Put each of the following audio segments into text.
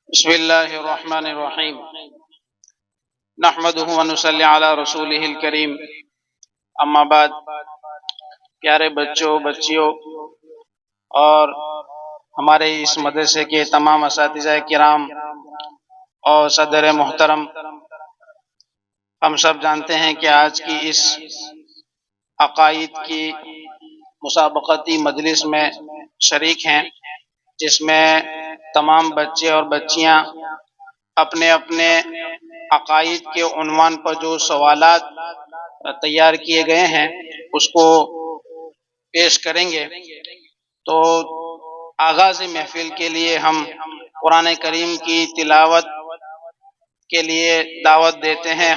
बिस्मिल्लाहिर्रहमानिर्रहीम नहमदुहु व नुसल्ली अला रसूलिहिल करीम। अम्मा बाद। प्यारे बच्चों, बच्चियों और हमारे इस मदरसे के तमाम असातिज़ा किराम और सदर मोहतरम, हम सब जानते हैं कि आज की इस अकाईद की मुसाबकती मजलिस में शरीक हैं, जिसमें तमाम बच्चे और बच्चियां अपने अपने अकाईद के उन्वान पर जो सवालात तैयार किए गए हैं उसको पेश करेंगे। तो आगाज़ महफिल के लिए हम कुरान करीम की तिलावत के लिए दावत देते हैं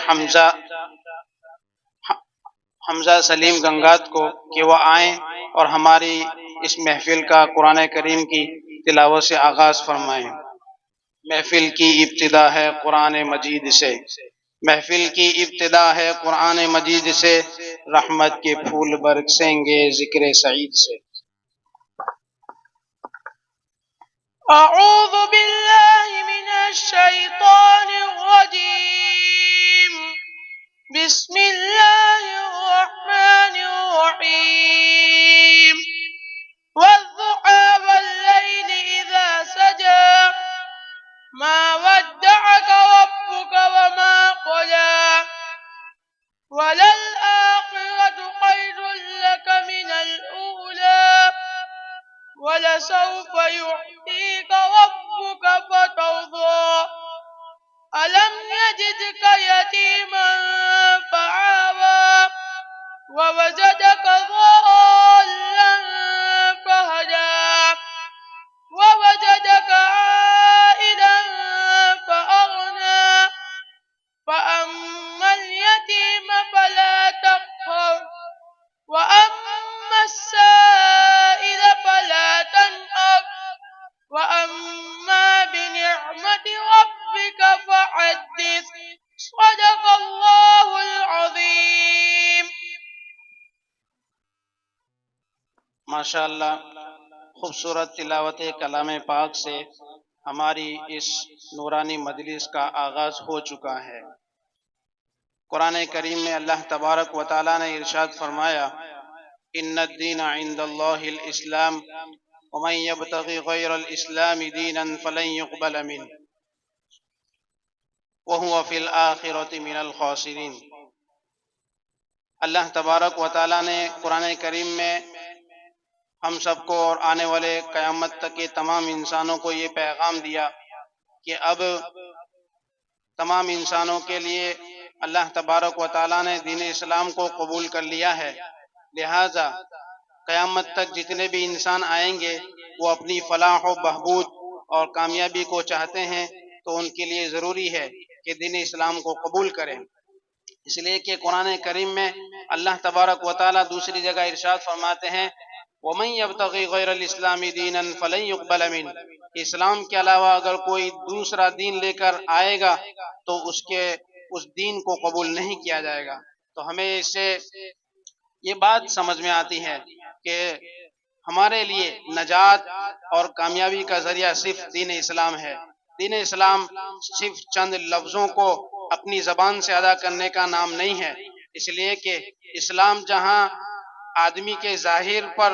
हमजा सलीम गंगात को कि वह आएँ और हमारी इस महफिल का कुरान करीम की तिलावत से आगाज़ फरमाएँ। महफिल की इब्तिदा है कुरान मजीद से, महफिल की इब्तिदा है कुरान मजीद से, रहमत के फूल बरसेंगे जिक्र सईद से। अऊज़ु बिल्लाहि मिनश शैतानिर रजीम। बिस्मिल्लाहिर रहमानिर रहीम। वद्दुहा वल्लैलि इज़ा सजा मा वद्दअक रब्बुक वमा क़ला वलल आखिरतु खैरुल लक मिनल ऊला वलसौफ युअतीक रब्बुक फतर्दा अलम यजिदक यतीमन फआवा ववजदक ضالًا फहदा ववजदक आइलन फअगना فأما اليتيم فلا تقهر وأما السائل فلا تنهر وأما بنعمة ربك فحدث صدق الله العظيم। माशाअल्लाह, खूबसूरत तिलावत कलाम पाक से हमारी इस नूरानी मजलिस का आगाज हो चुका है। कुरान करीम में अल्लाह तबारक व तआला ने इरशाद फरमाया, इन्नद्दीन इंदल्लाहिल इस्लाम व मन यब्तगी गैरल इस्लामी दीनन फलन युक़बल मिन व हुवा फिल आखिरति मिनल खासिरीन। अल्लाह तबारक व तआला ने कुरान करीम में हम सबको और आने वाले क़यामत तक के तमाम इंसानों को ये पैगाम दिया कि अब तमाम इंसानों के लिए अल्लाह तबारक व तआला ने दीन इस्लाम को कबूल कर लिया है। लिहाजा क़यामत तक जितने भी इंसान आएंगे वो अपनी फलाह व बहबूद और कामयाबी को चाहते हैं, तो उनके लिए ज़रूरी है कि दीन इस्लाम को कबूल करें। इसलिए कि कुरान करीम में अल्लाह तबारक व तआला दूसरी जगह इरशाद फरमाते हैं, वमन यब्तगी गैरल इस्लामी दीनन फलन युक़बल मिन, इस्लाम के अलावा अगर कोई दूसरा दीन लेकर आएगा तो उसके उस दीन को कबूल नहीं किया जाएगा। तो हमें इससे ये बात समझ में आती है कि हमारे लिए नजात और कामयाबी का जरिया सिर्फ दीन इस्लाम है। दीन इस्लाम सिर्फ चंद लफ्ज़ों को अपनी ज़बान से अदा करने का नाम नहीं है, इसलिए कि इस्लाम जहाँ आदमी के जाहिर पर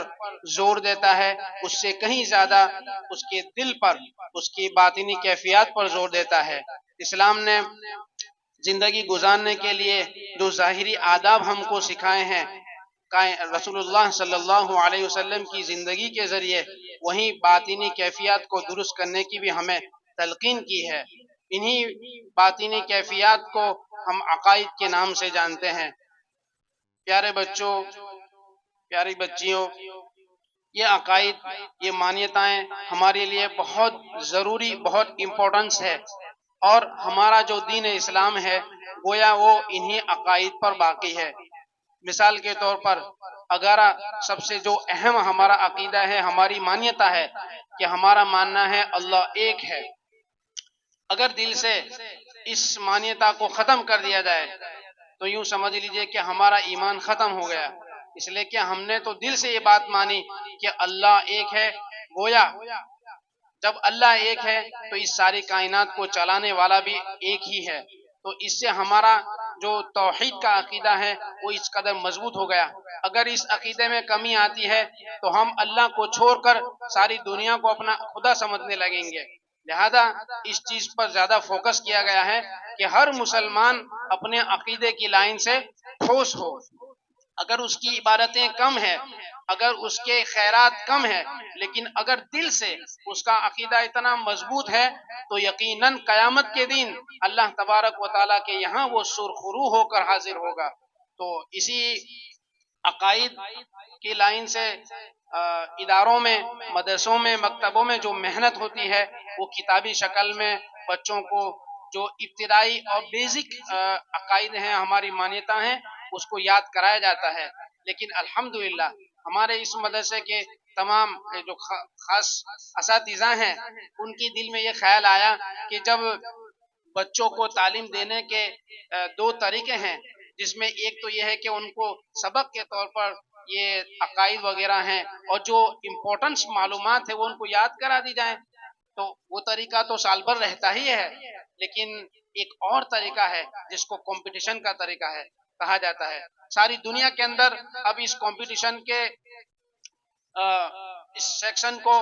जोर देता है, उससे कहीं ज्यादा उसके दिल पर, उसकी बातिनी कैफियत पर जोर देता है। इस्लाम ने जिंदगी गुजारने के लिए जो जाहिरी आदाब हमको सिखाए हैं, रसूलुल्लाह सल्लल्लाहु अलैहि वसल्लम की जिंदगी के जरिए वहीं बातिनी कैफियत को दुरुस्त करने की भी हमें तलकीन की है। इन्हीं बातिनी कैफियत को हम अकाईद के नाम से जानते हैं। प्यारे बच्चों, प्यारी बच्चियों, ये अकाईद, ये मान्यताएं हमारे लिए बहुत ज़रूरी, बहुत इम्पोर्टेंस है। और हमारा जो दीन इस्लाम है गोया वो इन्हीं अकाईद पर बाकी है। मिसाल के तौर पर अगर सबसे जो अहम हमारा अकीदा है, हमारी मान्यता है कि हमारा मानना है अल्लाह एक है। अगर दिल से इस मान्यता को ख़त्म कर दिया जाए तो यूं समझ लीजिए कि हमारा ईमान ख़त्म हो गया। इसलिए कि हमने तो दिल से ये बात मानी कि अल्लाह एक है। गोया जब अल्लाह एक है तो इस सारी कायनात को चलाने वाला भी एक ही है। तो इससे हमारा जो तौहीद का अकीदा है वो इस कदर मजबूत हो गया। अगर इस अकीदे में कमी आती है तो हम अल्लाह को छोड़कर सारी दुनिया को अपना खुदा समझने लगेंगे। लिहाजा इस चीज पर ज्यादा फोकस किया गया है कि हर मुसलमान अपने अकीदे की लाइन से ठोस हो। अगर उसकी इबादतें कम है, अगर उसके खैरात कम है, लेकिन अगर दिल से उसका अकीदा इतना मजबूत है तो यकीनन कयामत के दिन अल्लाह तबारक व तआला के यहाँ वो सुरखरू होकर हाजिर होगा। तो इसी अकाइद की लाइन से इदारों में, मदरसों में, मकतबों में जो मेहनत होती है वो किताबी शक्ल में बच्चों को जो इब्तिदाई और बेसिक अकाइद हैं, हमारी मान्यता हैं, उसको याद कराया जाता है। लेकिन अल्हम्दुलिल्लाह हमारे इस मदरसे के तमाम जो खास असातिज़ा हैं उनके दिल में ये ख्याल आया कि जब बच्चों को तालीम देने के दो तरीके हैं, जिसमें एक तो यह है कि उनको सबक के तौर पर ये अकाइद वगैरह हैं और जो इम्पोर्टेंस मालूमात है वो उनको याद करा दी जाए, तो वो तरीका तो साल भर रहता ही है। लेकिन एक और तरीका है जिसको कंपटीशन का तरीका है कहा जाता है। सारी दुनिया के अंदर अब इस कंपटीशन के इस सेक्शन को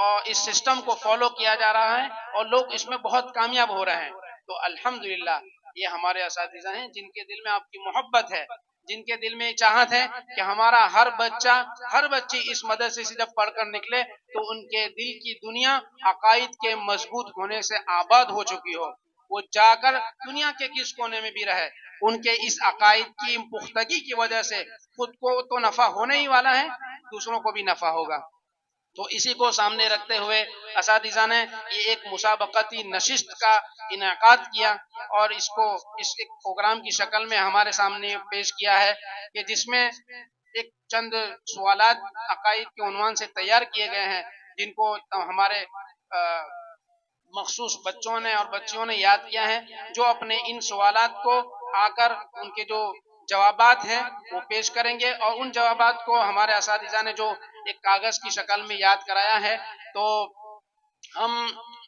और इस सिस्टम को फॉलो किया जा रहा है और लोग इसमें बहुत कामयाब हो रहे हैं। तो अल्हम्दुलिल्लाह ये हमारे असातिज़ा हैं जिनके दिल में आपकी मोहब्बत है, जिनके दिल में चाहत है कि हमारा हर बच्चा, हर बच्ची इस मदरसे से जब पढ़कर निकले तो उनके दिल की दुनिया अकाइद के मजबूत होने से आबाद हो चुकी हो। वो जाकर दुनिया के किस कोने में भी रहे, उनके इस अकाइद की पुख्तगी की वजह से खुद को तो नफा होने ही वाला है, दूसरों को भी नफा होगा। तो इसी को सामने रखते हुए असातिज़ा ने ये एक मुसाबकती नशिस्त का इनेकाद किया और इसको इस एक प्रोग्राम की शक्ल में हमारे सामने पेश किया है कि जिसमें एक चंद सवालात अकाइद के उन्वान से तैयार किए गए हैं, जिनको हमारे मखसूस बच्चों ने और बच्चियों ने याद किया है, जो अपने इन सवालात को आकर उनके जो जवाबात हैं वो पेश करेंगे और उन जवाबात को हमारे असातिज़ा ने जो एक कागज की शक्ल में याद कराया है। तो हम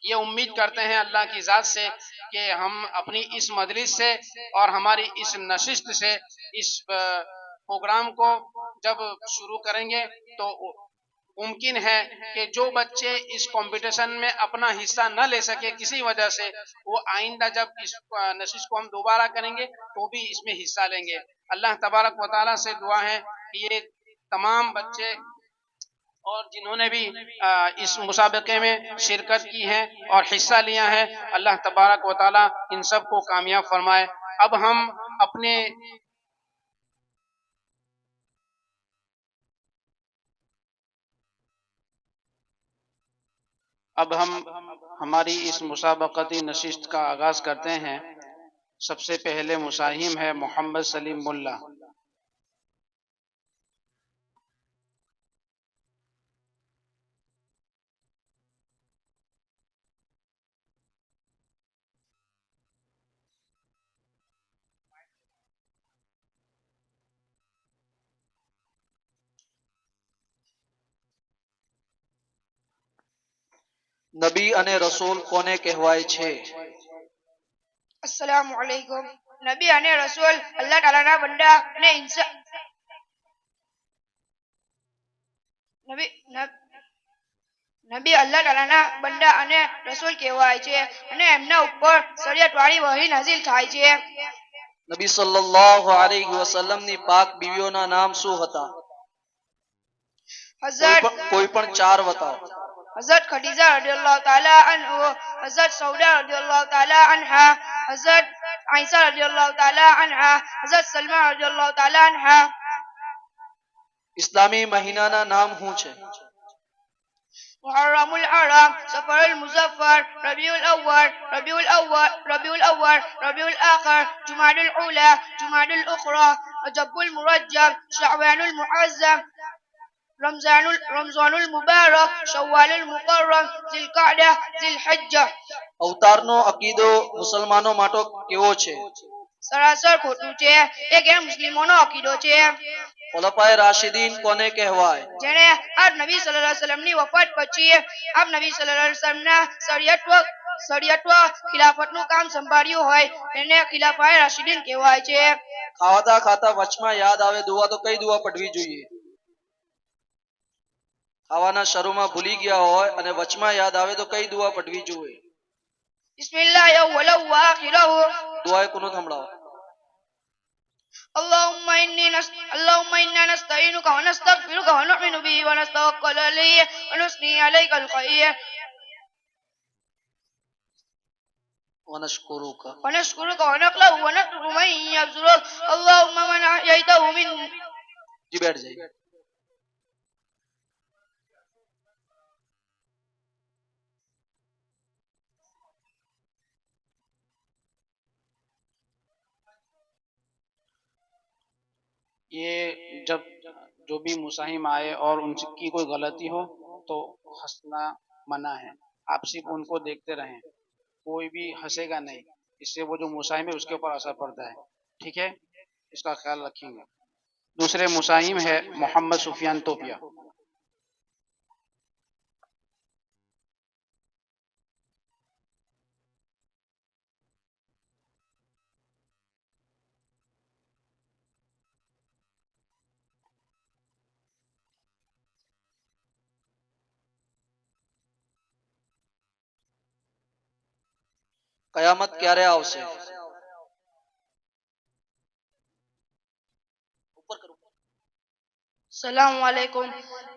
ये उम्मीद करते हैं अल्लाह की ज़ात से कि हम अपनी इस मजलिस से और हमारी इस नशिस्त से इस प्रोग्राम को जब शुरू करेंगे तो मुमकिन है कि जो बच्चे इस कंपटीशन में अपना हिस्सा न ले सके किसी वजह से, वो आइंदा जब इस नशिश को हम दोबारा करेंगे तो भी इसमें हिस्सा लेंगे। अल्लाह तबारक व तआला से दुआ है कि ये तमाम बच्चे और जिन्होंने भी इस मुसाबके में शिरकत की है और हिस्सा लिया है, अल्लाह तबारक व तआला इन सब को कामयाब फरमाए। अब हम हमारी इस मुसाबकती नशिस्त का आगाज करते हैं। सबसे पहले मुसाहिम है मोहम्मद सलीम मुल्ला। નબી અને રસૂલ કોને કહેવાય છે? अस्सलामु अलैकुम। नबी અને રસૂલ અલ્લાહ તાલાના બંદા અને નબી અલ્લાહ તાલાના બંદા અને રસૂલ કહેવાય છે અને એમના ઉપર શરીયતવાળી વહી નાઝિલ થાય છે। નબી સલ્લલ્લાહુ અલૈહિ વસલ્લમની પાક બીવીઓના નામ શું હતા? કોઈ પણ ચાર બતાવો। हजरत खदीजा रदियल्लाहु ताला अन्हु, हजरत सौदा रदियल्लाहु ताला अन्हा, हजरत आयशा रदियल्लाहु ताला अन्हा, हजरत सलमा रदियल्लाहु ताला अन्हा। इस्लामी महीनाना नाम શું છે? मुहर्रमुल हराम, सफरुल मुज़फ्फर, रबीउल अव्वल, रबीउल आखिर, जुमादुल ऊला, जुमादुल उखरा, रजबुल मुरज्जब, शअबानुल मुअज़्ज़म, रमजानुल मुबारक, शव्वालुल मुकर्रम, ज़िलक़अदा, ज़िलहिज्जा। અવતારનો અકીદો મુસલમાનો માટે કેવો છે? સરાસર ખોટું છે. એ ગેર મુસ્લિમોનો અકીદો છે. ખુલાફાએ રાશિદીન કોને કહેવાય? જેણે આપ નબી સલ્લલ્લાહુ અલૈહિ વસલ્લમની વફાત પછી આપ નબી સલ્લલ્લાહુ અલૈહિ વસલ્લમના શરિયત ખિલાફતનું કામ સંભાળ્યું હોય એને ખિલાફાએ રાશિદીન કહેવાય છે. ખાતા ખાતા વચમાં યાદ આવે દુઆ તો કઈ દુઆ પડવી જોઈએ? ખાવાના શરૂમાં ભૂલી ગયા હોય અને વચમાં યાદ આવે તો કઈ દુઆ પડવી જોઈએ? બિસ્મિલ્લાહ અવ્વલહુ વ આખિરહુ. દુઆએ કોનો સંભળાવો? اللهم إنا نستعينك ونستغفرك ونؤمن به ونتوكل عليه ونثني عليك الخير ونشكرك ونشكرك ونقله ونترك من يبذلك اللهم من أحييته من. जी बैठ जाइए. ये जब जो भी मुसाहिम आए और उनकी कोई गलती हो तो हंसना मना है. आप सिर्फ उनको देखते रहें, कोई भी हंसेगा नहीं, इससे वो जो मुसाहिम है उसके ऊपर असर पड़ता है. ठीक है, इसका ख्याल रखेंगे. दूसरे मुसाहिम है मोहम्मद सुफियान तोपिया. કયામત ક્યારે આવશે? સલામ વાલેકુમ.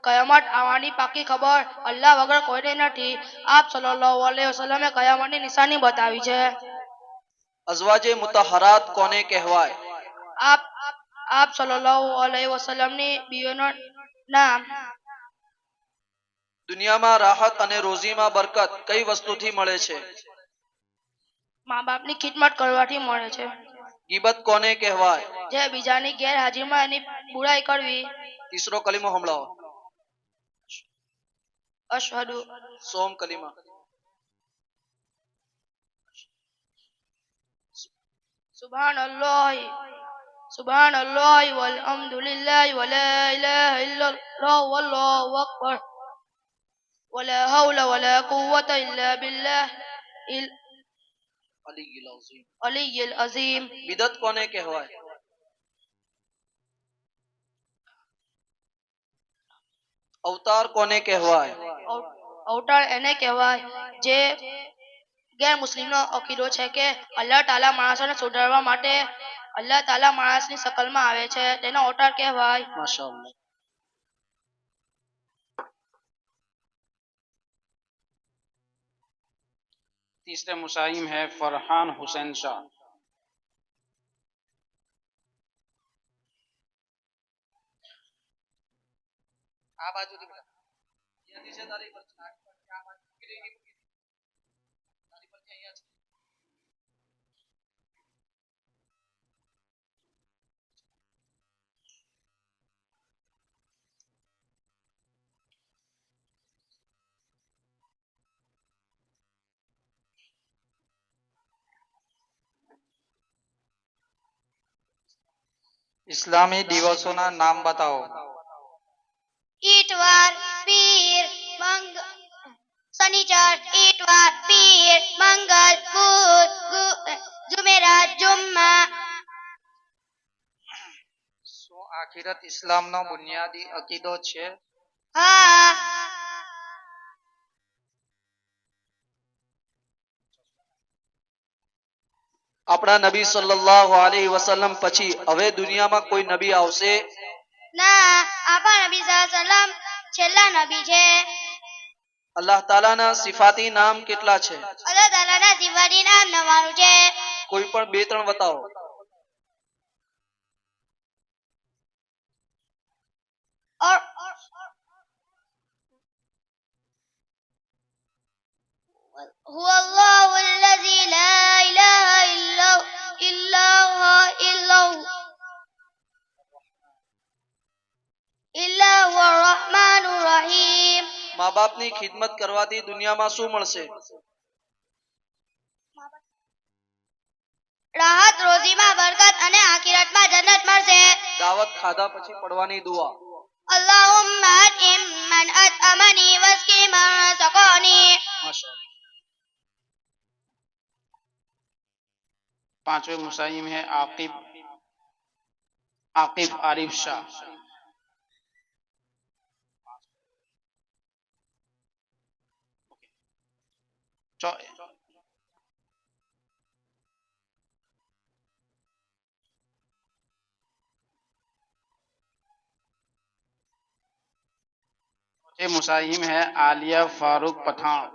કયામત આવવાની પાકી ખબર અલ્લાહ વગર કોઈને નથી. આપ સલ્લલ્લાહુ અલૈહિ વસલ્લમે કયામતની નિશાની બતાવી છે. અઝવાજે મુતહરાત કોને કહેવાય? આપ સલ્લલ્લાહુ અલૈહિ વસલ્લમની બીવીઓના નામ. દુનિયામાં રાહત અને રોજીમાં બરકત કઈ વસ્તુથી મળે છે? મા બાપની ખિદમત કરવાથી મળે છે. ગીબત કોને કહેવાય? જે બીજાની ગેરહાજરીમાં એની બુરાઈ કરવી. तीसरो कलिमो हमलाओ. અશહદુ. सोम कलिमा. સુબહાનલ્લાહ વલહમદુલિલ્લાહ વલા ઇલાહા ઇલ્લલ્લાહ વલ્લાહુ અકબર વલા હૌલા વલા કુવ્વતા ઇલ્લા બિલ્લાહ અલીયલ અઝીમ. बिदत कोने कहेवाय? अवतार कोने कहेवाय? અવતાર એને કહેવાય જે ગેર મુસ્લિમનો અકીદો છે કે અલ્લાહ તાલા માણસોને સુધારવા માટે અલ્લાહ તાલા માણસની શકલમાં આવે છે, તેનો અવતાર કહેવાય. माशाअल्लाह. तीसरे मुसाहिम है फरहान हुसैन शाह. આ બાજુથી બેટા અહીંયાથી છે તારી પર આ બાજુ તારી પરથી અહીંયા છે. ઇસ્લામી દિવસોના નામ બતાવો. ઈતવાર, પીર, શનિવાર, ઈતવાર, પીર, મંગળ, બુધ, જુમેરાત, જુમ્મા. શું આખિરત ઇસ્લામનો બુનિયાદી અકીદો છે? હા. આપણા નબી સલ્લલ્લાહુ અલૈહિ વસલ્લમ પછી હવે દુનિયામાં કોઈ નબી આવશે? ના, આપણા નબી સલ્લલ્લાહુ અલૈહિ વસલ્લમ છેલ્લા નબી છે. અલ્લાહ તાલાના સિફાતી નામ કેટલા છે? અલ્લાહ તાલાના સિફાતી નામ 99 છે. કોઈ પણ બે ત્રણ બતાવો. और هو الله الذي لا إله إلا هو الرحمن الرحيم. મા બાપની ખિદમત કરવાથી દુનિયામાં શું મળશે? રાહત રોજીમાં બરકત અને આખિરતમાં જન્નત મળશે. દાવત ખાધા પછી પડવાની દુઆ. اللهم أطعم من أطعمني واسقي من سقاني. માશાઅલ્લાહ. पांचवें मुसाहिम है आकिब आकिब आरिफ शाह। चौथे मुसाहिम है आलिया फारूक पठान।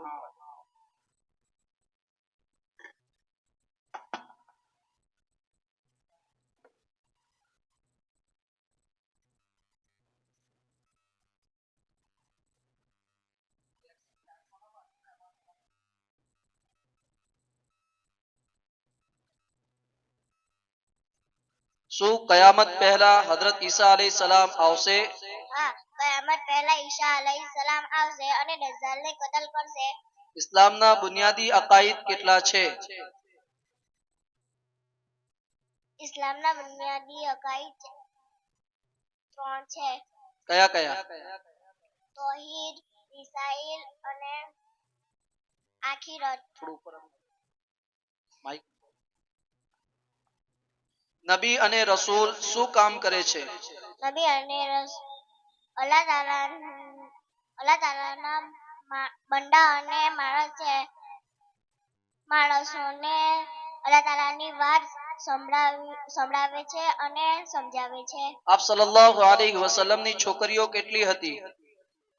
શું કયામત પહેલા હજરત ઈસા અલૈહિ સલામ આવશે? હા, કયામત પહેલા ઈશા અલૈહિસ્સલામ આવશે અને દજ્જાલને કતલ કરશે. ઇસ્લામના બુનિયાદી અકાઈદ કેટલા છે? ઇસ્લામના બુનિયાદી અકાઈદ 3 છે. કયા કયા? તૌહીદ, રિસાઈલ અને આખિરત. માઈક. નબી અને રસૂલ શું કામ કરે છે? નબી અને અલ્લાહ તાલાના બંદા અને માણસ છે. માણસોને અલ્લાહ તાલાની વાત સંભળાવે છે અને સમજાવે છે. આપ સલ્લલ્લાહુ અલૈહિ વસલ્લમની છોકરીઓ કેટલી હતી?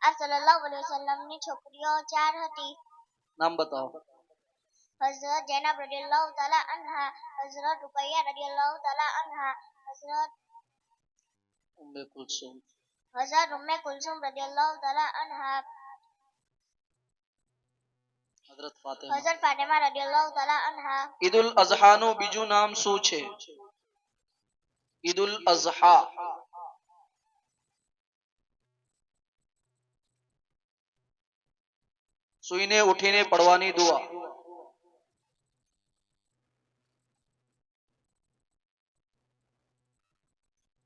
આપ સલ્લલ્લાહુ અલૈહિ વસલ્લમની છોકરીઓ 4 હતી. નામ બતાવો. હઝરત ઝૈનબ રદિયલ્લાહુ તાલા અન્હા, હઝરત રૂકૈયા રદિયલ્લાહુ તાલા અન્હા, હઝરત ઉમ્મે કુલસુમ રદિયલ્લાહુ તાલા અન્હા, હઝરત ફાતિમા. હઝરત ફાતિમા રદિયલ્લાહુ તાલા અન્હા. ઈદુલ અઝહાનું બીજું નામ શું છે? ઈદુલ અઝહા. સુઈને ઉઠીને પડવાની દુઆ.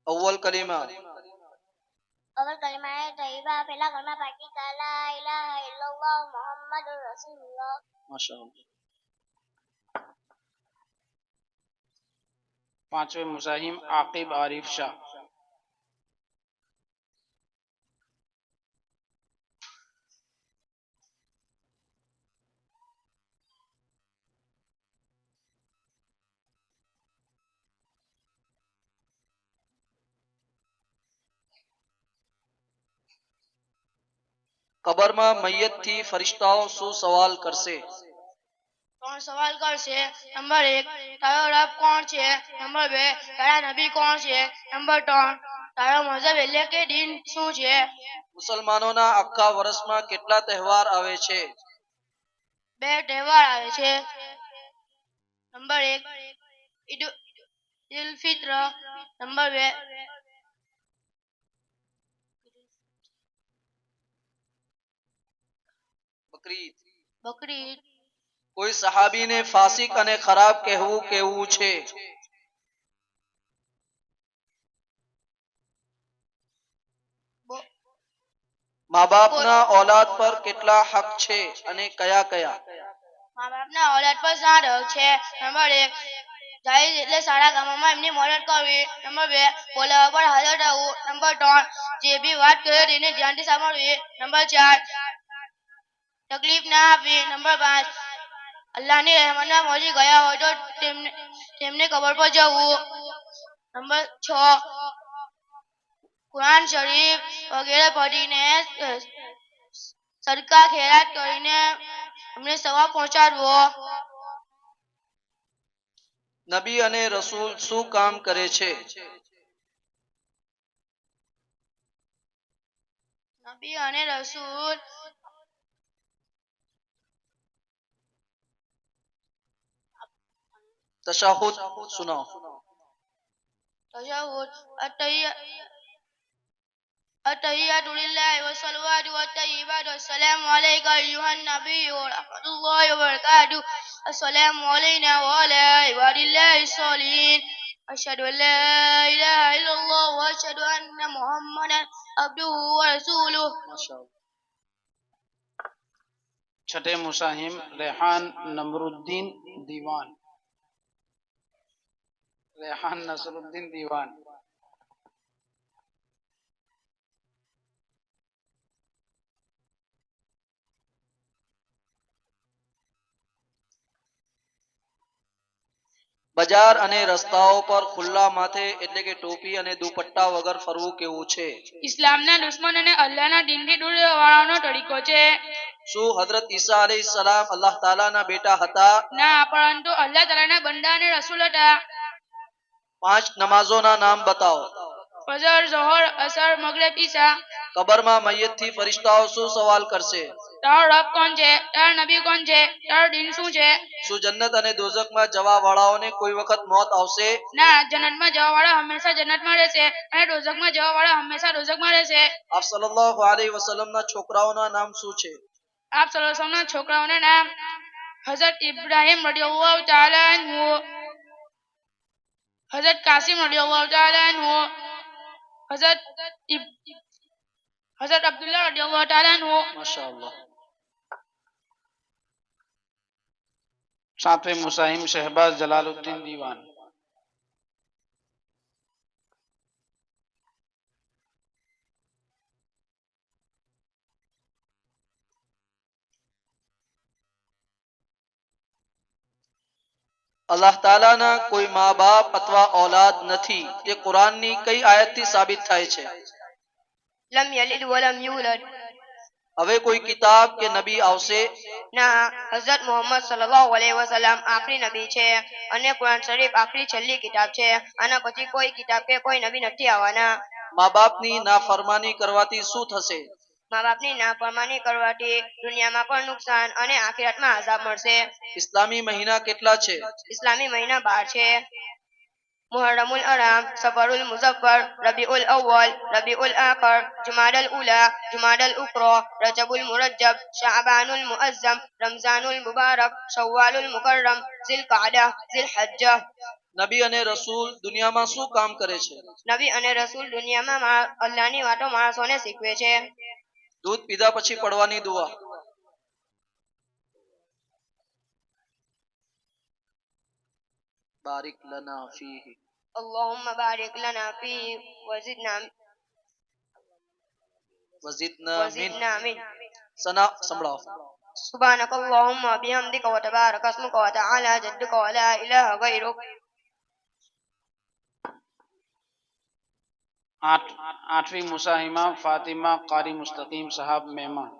અવ્વલ કલીમા. અવલ કલિમાએ તૈયબા, પહેલા કલમા પાકી લા ઇલાહા ઇલ્લલ્લાહ મુહમ્મદુર રસૂલુલ્લાહ. માશાઅલ્લાહ. पांचवें मुसाहिम आकिब आरिफ शाह। કબરમાં મૈયતથી ફરિશ્તાઓ શું સવાલ કરશે? 3 સવાલ કરશે. નંબર 1, તારો રબ કોણ છે? નંબર 2, તારા નબી કોણ છે? નંબર 3, તારો મઝહબ એટલે કે દીન શું છે? મુસલમાનોના આખા વર્ષમાં કેટલા તહેવાર આવે છે? 2 તહેવાર આવે છે. નંબર 1, ઈદ ઉલ ફિત્ર. નંબર 2, બકરીદ. બકરી ઈદ. કોઈ સહાબીને ફાસિક અને ખરાબ કહેવું કેવું છે? મા બાપના औलाद પર કેટલા હક છે અને કયા કયા? મા બાપના औलाद પર 7 હક છે. નંબર 1, જાયઝ એટલે સારા કામોમાં એમની મદદ કરવી. નંબર 2, બોલાવા પર હાજર રહેવું. નંબર 3, જે બી વાત કરે તેને ધ્યાનથી સાંભળવી. નંબર 4, તકલીફ ના આપવી. નંબર 5, અલ્લાહની રહેમતમાં પહોંચી ગયા હોય તો તેમને કબર પર જવું. નંબર 6, કુરાન શરીફ વગેરે પઢીને સદકા ખૈરાત કરીને અમને સવાબ પહોંચાડવો. નબી અને રસૂલ શું કામ કરે છે? નબી અને રસૂલ તશાહુદ સુનાઓ. તશહુદ. التحيات لله والصلوات والطيبات والسلام عليك أيها النبي ورحمة الله وبركاته السلام علينا وعلى عباد الله الصالحين أشهد أن لا إله إلا الله وأشهد أن محمدا عبده ورسوله छठे मुसाहिम रेहान नमरुद्दीन दीवान। रेहान नसरुद्दीन दीवान। બજાર અને રસ્તાઓ પર ખુલ્લા માથે એટલે કે ટોપી અને દુપટ્ટા વગર ફરવું કેવું છે? ઇસ્લામના દુશ્મન અને અલ્લાહના દીનથી દૂર રહેવાનો તરીકો છે. શું હઝરત ઈસા અલૈહિસ્સલામ અલ્લાહ તાલાના બેટા હતા? ના, પરંતુ અલ્લાહ તાલાના બંદા અને રસૂલ હતા. 5 નમાઝોના નામ બતાવો. ફજર, ઝોહર, અસર, મગરિબ, ઈશા. કબરમાં મૈયતથી ફરિશ્તાઓ શું સવાલ કરશે? તારો રબ કોણ છે? તારો નબી કોણ છે? તારો દીન શું છે? શું જન્નત અને દોઝખમાં જવા વાળાઓને કોઈ વખત મોત આવશે? ના, જન્નતમાં જવા વાળા હંમેશા જન્નતમાં રહેશે અને દોઝખમાં જવા વાળા હંમેશા દોઝખમાં રહેશે. આપ સલ્લલ્લાહુ અલૈહિ વસલ્લમના છોકરાઓના નામ શું છે? આપ સલ્લલ્લાહુ અલૈહિ વસલ્લમના છોકરાઓના નામ હઝરત ઇબ્રાહીમ રડિયલ્લાહુ તઆલા અન્હુ, હઝરત કાસિમ રડિયલ્લાહુ તઆલા અન્હુ, હઝરત અબ્દુલ્લાહ રડિયલ્લાહુ તઆલા અન્હુ. માશાઅલ્લાહ. सातवें मुसाहिम शहबाज जलालुद्दीन दीवान। અલ્લાહ તાલાના કોઈ મા બાપ અથવા ઔલાદ નથી તે કુરાનની કઈ આયતથી સાબિત થાય છે? લમ યલિદ વલમ યુલદ. હવે કોઈ કિતાબ કે નબી આવશે? ના, હઝરત મુહમ્મદ સલ્લલ્લાહુ અલૈહિ વસલ્લમ આખરી નબી છે અને કુરાન શરીફ આખરી છેલ્લી કિતાબ છે. આના પછી કોઈ કિતાબ કે કોઈ નબી નથી આવવાના. મા બાપની નાફરમાની કરવાથી શું થશે? મા બાપની નાફરમાની કરવાથી દુનિયામાં પણ નુકસાન અને આખિરતમાં આઝાબ મળશે. ઇસ્લામી મહિના કેટલા છે? ઇસ્લામી મહિના 12 છે. મુહર્રમુલ અરામ, સફરુલ મુઝફ્ફર, રબીઉલ અવ્વલ, રબીઉલ આખર, જુમાદલ ઉલા, જુમાદલ ઉખરા, રજબુલ મુરજ્જબ, શાબાનુલ મુઅઝ્ઝમ, રમઝાનુલ મુબારક, શવ્વાલુલ મુકર્રમ, ઝિલકાદા, ઝિલહજ્જા. નબી અને રસૂલ દુનિયામાં શું કામ કરે છે? નબી અને રસૂલ દુનિયામાં અલ્લાહની વાતો માણસોને શીખવે છે. દૂધ પીધા પછી પડવાની દુઆ. બારિક લના ફીહી. اللهم بارك لنا فيه وزدنا વઝિદના મિન. من સના સંભળાવો. سبحانك اللهم وبحمدك وتبارك اسمك وتعالى جدك ولا إله غيرك. आठवीं मुसाहिमा फातिमा कारी मुस्तकीम साहब मेहमान।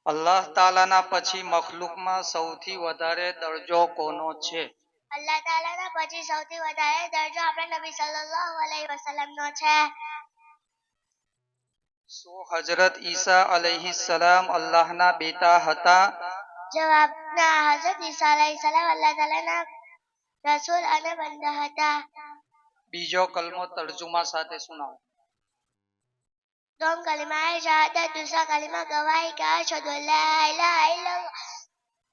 અલ્લાહ તાલાના પછી મખલુકમાં સૌથી વધારે દરજ્જો કોનો છે? અલ્લાહ તાલાના પછી સૌથી વધારે દરજ્જો આપણા નબી સલ્લલ્લાહુ અલૈહિ વસલ્લમનો છે. શું હઝરત ઈસા અલૈહિસ્સલામ અલ્લાહના બેટા હતા? જવાબ: ના, હઝરત ઈસા અલૈહિસ્સલામ અલ્લાહ તાલાના રસૂલ અને બંદા હતા. બીજો કલમો તર્જુમા સાથે સુનાવો. तुम कलिमा शहादत, दूसरा कलिमा गवाही का अशहदु अल्ला इलाहा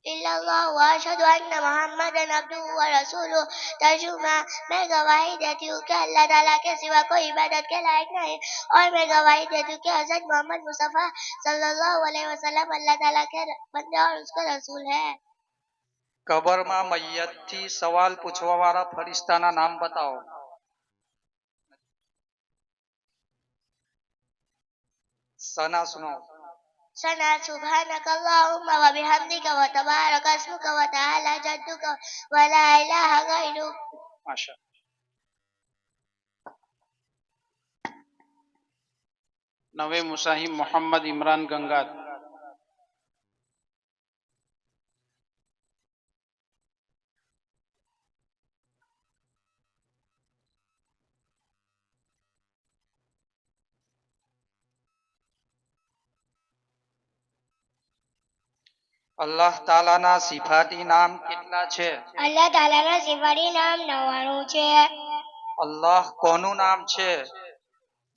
इल्लल्लाह व अशहदु अन्ना मुहम्मदन अब्दुहु व रसूलुहु। तर्जुमा: मैं गवाही देती हूँ कि अल्लाह ताला के सिवा कोई इबादत के लायक नहीं और मैं गवाही देती हूँ कि हज़रत मोहम्मद मुस्तफ़ा सल्लल्लाहु अलैहि वसल्लम अल्लाह ताला के बंदे और उसका रसूल है. કબરમાં મૈયતથી સવાલ પૂછવા વાળા ફરિશ્તાના નામ બતાવો. સના સુનાવો. सना सुब्हानक अल्लाहुम्म व बिहम्दिक व तबारक अस्मुक व तआला जद्दुक व ला इलाहा गैरुक. માશા. नवे मुसाहिम मोहम्मद इमरान गंगात। અલ્લાહ તાલાના સિફાતી નામ કેટલા છે? અલ્લાહ તાલાના સિફાતી નામ 99 છે. અલ્લાહ કોનું નામ છે?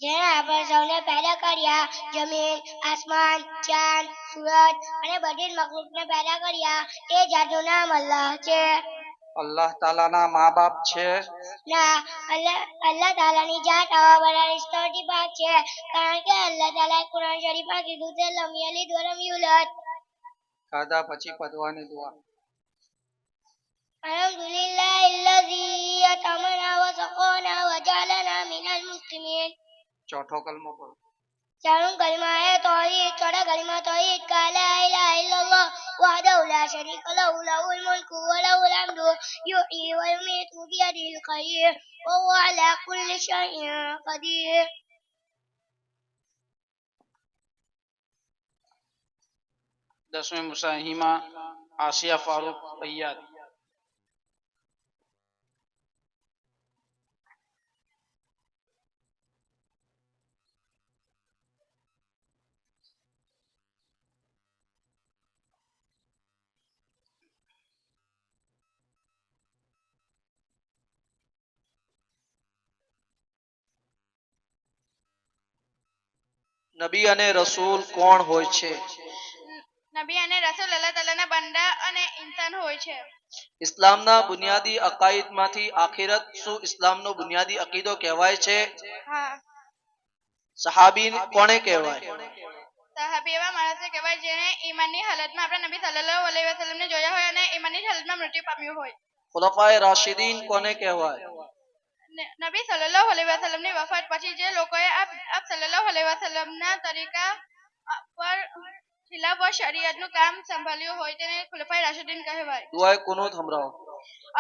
જેણે આપણે સૌને પેદા કર્યા, જમીન, આસમાન, ચાંદ, સૂરજ અને બધી જ મખલૂકને પેદા કર્યા, એ જાતનું નામ અલ્લાહ છે. અલ્લાહ તાલાના મા બાપ છે? ના, અલ્લાહ તાલાની જાત આવા બધા રિશ્તાઓથી પાક છે, કારણ કે અલ્લાહ તાલાએ કુરાન શરીફમાં કીધું છે, લમ યલિદ વલમ યુલદ. ખાધા પછી પધવાની દુઆ. અલ્હમ્દુલિલ્લાહિલ્લઝી અતમના વ સકાના વ જઅલના મિનલ મુસ્લિમીન. ચોથો કલમો પઢો. चारों कलिमा है तौहीद, चौथा कलिमा तौहीद का ला इलाहा इल्लल्लाह वहदहु ला शरीका लहु लहुल मुल्कु व लहुल हम्दु युहयी व युमीतु बियदिहिल खैर व हुवा अला कुल्लि शैइन कदीर. 10वीं मुसाहिमा आसिया फारूक फैयाद। નબી અને રસૂલ કોણ હોય છે? નબી અને રસૂલ અલ્લાહ તાલાના બંદા અને ઇન્સાન હોય છે. ઇસ્લામના બુનિયાદી અકાઈદમાંથી આખિરત શું ઇસ્લામનો બુનિયાદી અકીદો કહેવાય છે? હા. સહાબી કોને કહેવાય? સહાબી એવા માણસો કહેવાય જેને ઈમાનની હાલતમાં આપણા નબી સલ્લલ્લાહુ અલૈહિ વસલ્લમને જોયા હોય અને ઈમાનની હાલતમાં મૃત્યુ પામ્યું હોય. ખુલફાએ રાશિદીન કોને કહેવાય? નબી સલ્લલ્લાહુ અલૈહિ વસલ્લમની વફાત પછી જે લોકોએ આપ સલ્લલ્લાહુ અલૈહિ વસલ્લમના તરીકા પર ખિલાફ વ શરીયતનું કામ સંભાળ્યું હોય તેને ખુલફાએ રાશિદીન કહેવાય. દુઆએ કુનૂત હમરાવો.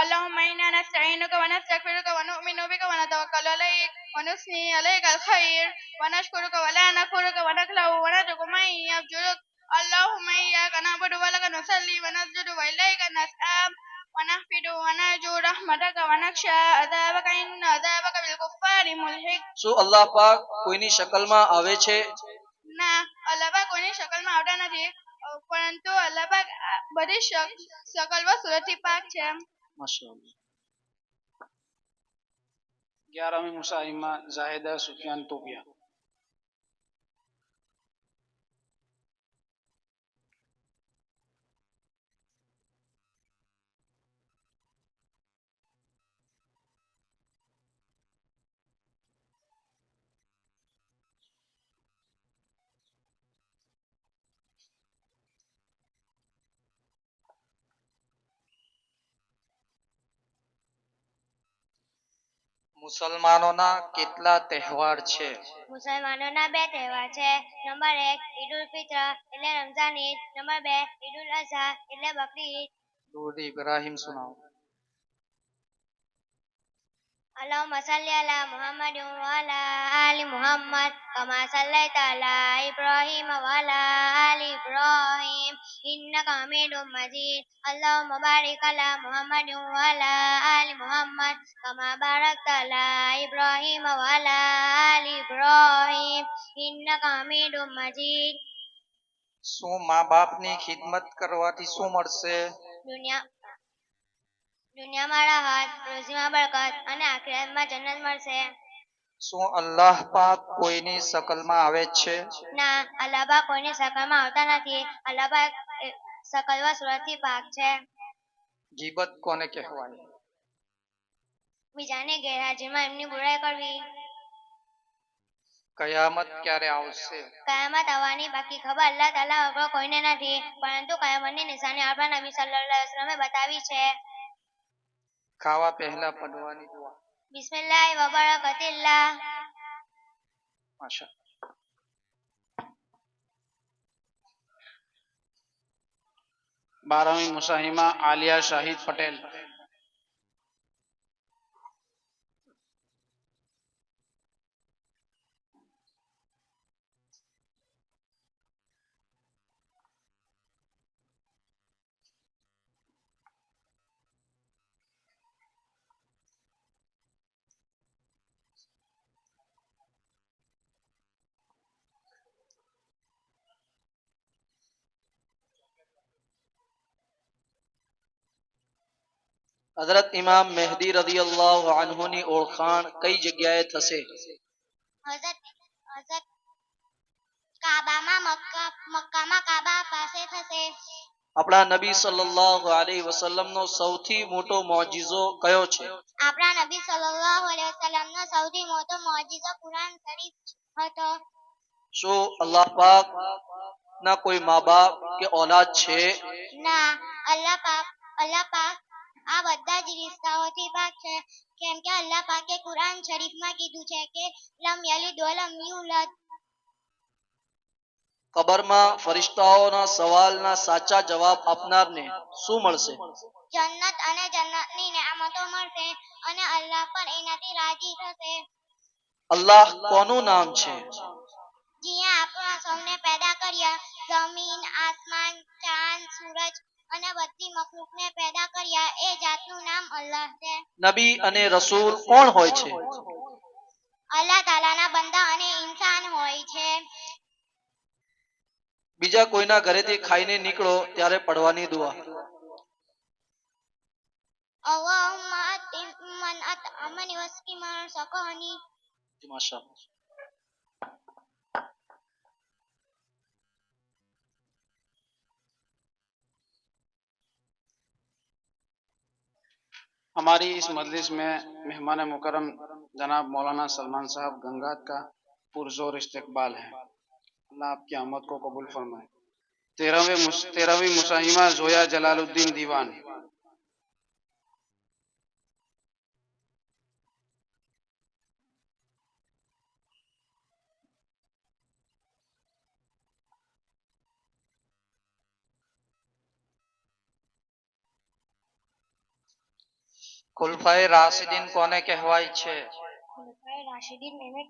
اللهم إنا نستعينك ونستغفرك ونؤمن بك ونتوكل عليك ونثني عليك الخير ونشكرك ولا نكفرك ونخلع ونترك من يفجرك اللهم إياك نعبد ولك نصلي ونسجد وإليك نسعى ونحفد ونرجو رحمتك ونخشى عذابك إن عذابك بالكفار ملحق. શું અલ્લાહ પાક કોઈની શકલમાં આવે છે? ના, અલ્લાહ પાક કોઈની શકલમાં આવતા નથી, પરંતુ અલ્લાહ પાક બધી શકલ વ સુરતથી પાક છે. માશાઅલ્લાહ. 11वीं मुसाहिमा जाहिदा सुफियान तोबिया। મુસલમાનોના કેટલા તહેવાર છે? મુસલમાનોના 2 તહેવાર છે. નંબર 1 ઈદ ઉલ ફિત્ર એટલે રમઝાન ઈદ. નંબર 2 ઈદ ઉલ અઝહા એટલે બકરી ઈદ. દૂધ ઇબ્રાહિમ સુનાઓ. اللهم صل على محمد وعلى آل محمد كما صليت على إبراهيم وعلى آل إبراهيم إنك حميد مجيد. اللهم بارك على محمد وعلى آل محمد كما باركت على إبراهيم وعلى آل إبراهيم إنك حميد مجيد. શું મા બાપની ખિદમત કરવાથી શું મળશે? દુનિયામાં રાહત, રોજીમાં બરકત અને આખિરતમાં જન્નત મળશે. શું અલ્લાહ પાક કોઈની શકલમાં આવે છે? ના, અલ્લાહ પાક કોઈની શકલમાં આવતા નથી. અલ્લાહ પાક શકલ વ સુરતથી પાક છે. ગીબત કોને કહેવાય? બીજાની ગેરહાજરીમાં એમની બુરાઈ કરવી. કયામત ક્યારે આવશે? કયામત આવવાની બાકી ખબર અલ્લાહ તાલા વગર કોઈને નથી, પરંતુ કયામતની નિશાની આપણા નબી સલ્લલ્લાહુ અલૈહિ વસલ્લમે બતાવી છે. ખાવા પહેલા પડવાની દુઆ. બિસ્મિલ્લાહ વ બરકતિલ્લાહ. માશા. 12वीं मुसाहिमा आलिया शाहिद पटेल। હઝરત ઇમામ મહેદી રદિયલ્લાહુ અન્હુની ઓળખાણ કઈ જગ્યાએ થશે? હઝરત હઝરત કાબામાં મક્કામાં કાબા પાસે થશે. આપણા નબી સલ્લલ્લાહુ અલૈહિ વસલ્લમનો સૌથી મોટો મોજિઝો કયો છે? આપણા નબી સલ્લલ્લાહુ અલૈહિ વસલ્લમનો સૌથી મોટો મોજિઝો કુરાન શરીફ હતો. શું અલ્લાહ પાક ના કોઈ મા બાપ કે ઓલાદ છે? ના, અલ્લાહ પાક આ બધા જ રિશ્તાઓથી પાક છે, કેમ કે અલ્લાહ પાકે કુરાન શરીફમાં કીધું છે કે લમ યલિદ વલમ યુલદ. કબરમાં ફરિશ્તાઓના સવાલના સાચા જવાબ આપનારને શું મળશે? જન્નત અને જન્નતની નિયામતો મળશે અને અલ્લાહ પણ એનાથી રાજી થશે. અલ્લાહ કોનું નામ છે? જ્યાં આપણા સૌને પેદા કર્યા, જમીન, આસમાન, ચાંદ, સૂરજ અને બધી મખલૂકને પેદા કર્યા, એ જાતનું નામ અલ્લાહ છે. નબી અને રસૂલ કોણ હોય છે? અલ્લાહ તાલાના બંદા અને ઇન્સાન હોય છે. બીજા કોઈના ઘરેથી ખાઈને નીકળો ત્યારે પડવાની દુઆ. અલ્લાહુમ્મા અતિમ મન at'amani wasqi man saqani. માશાઅલ્લાહ. हमारी इस मजलिस में मेहमान मुकरम जनाब मौलाना सलमान साहब गंगात का पुरजोर इस्तकबाल है। अल्लाह आपकी आमद को कबूल फरमाए। 13वीं मुसाहिमा जोया जलालुद्दीन दीवान। ખુલફાએ રાશિદીન કોને કહેવાય છે? ખુલફાએ રાશિદીન એને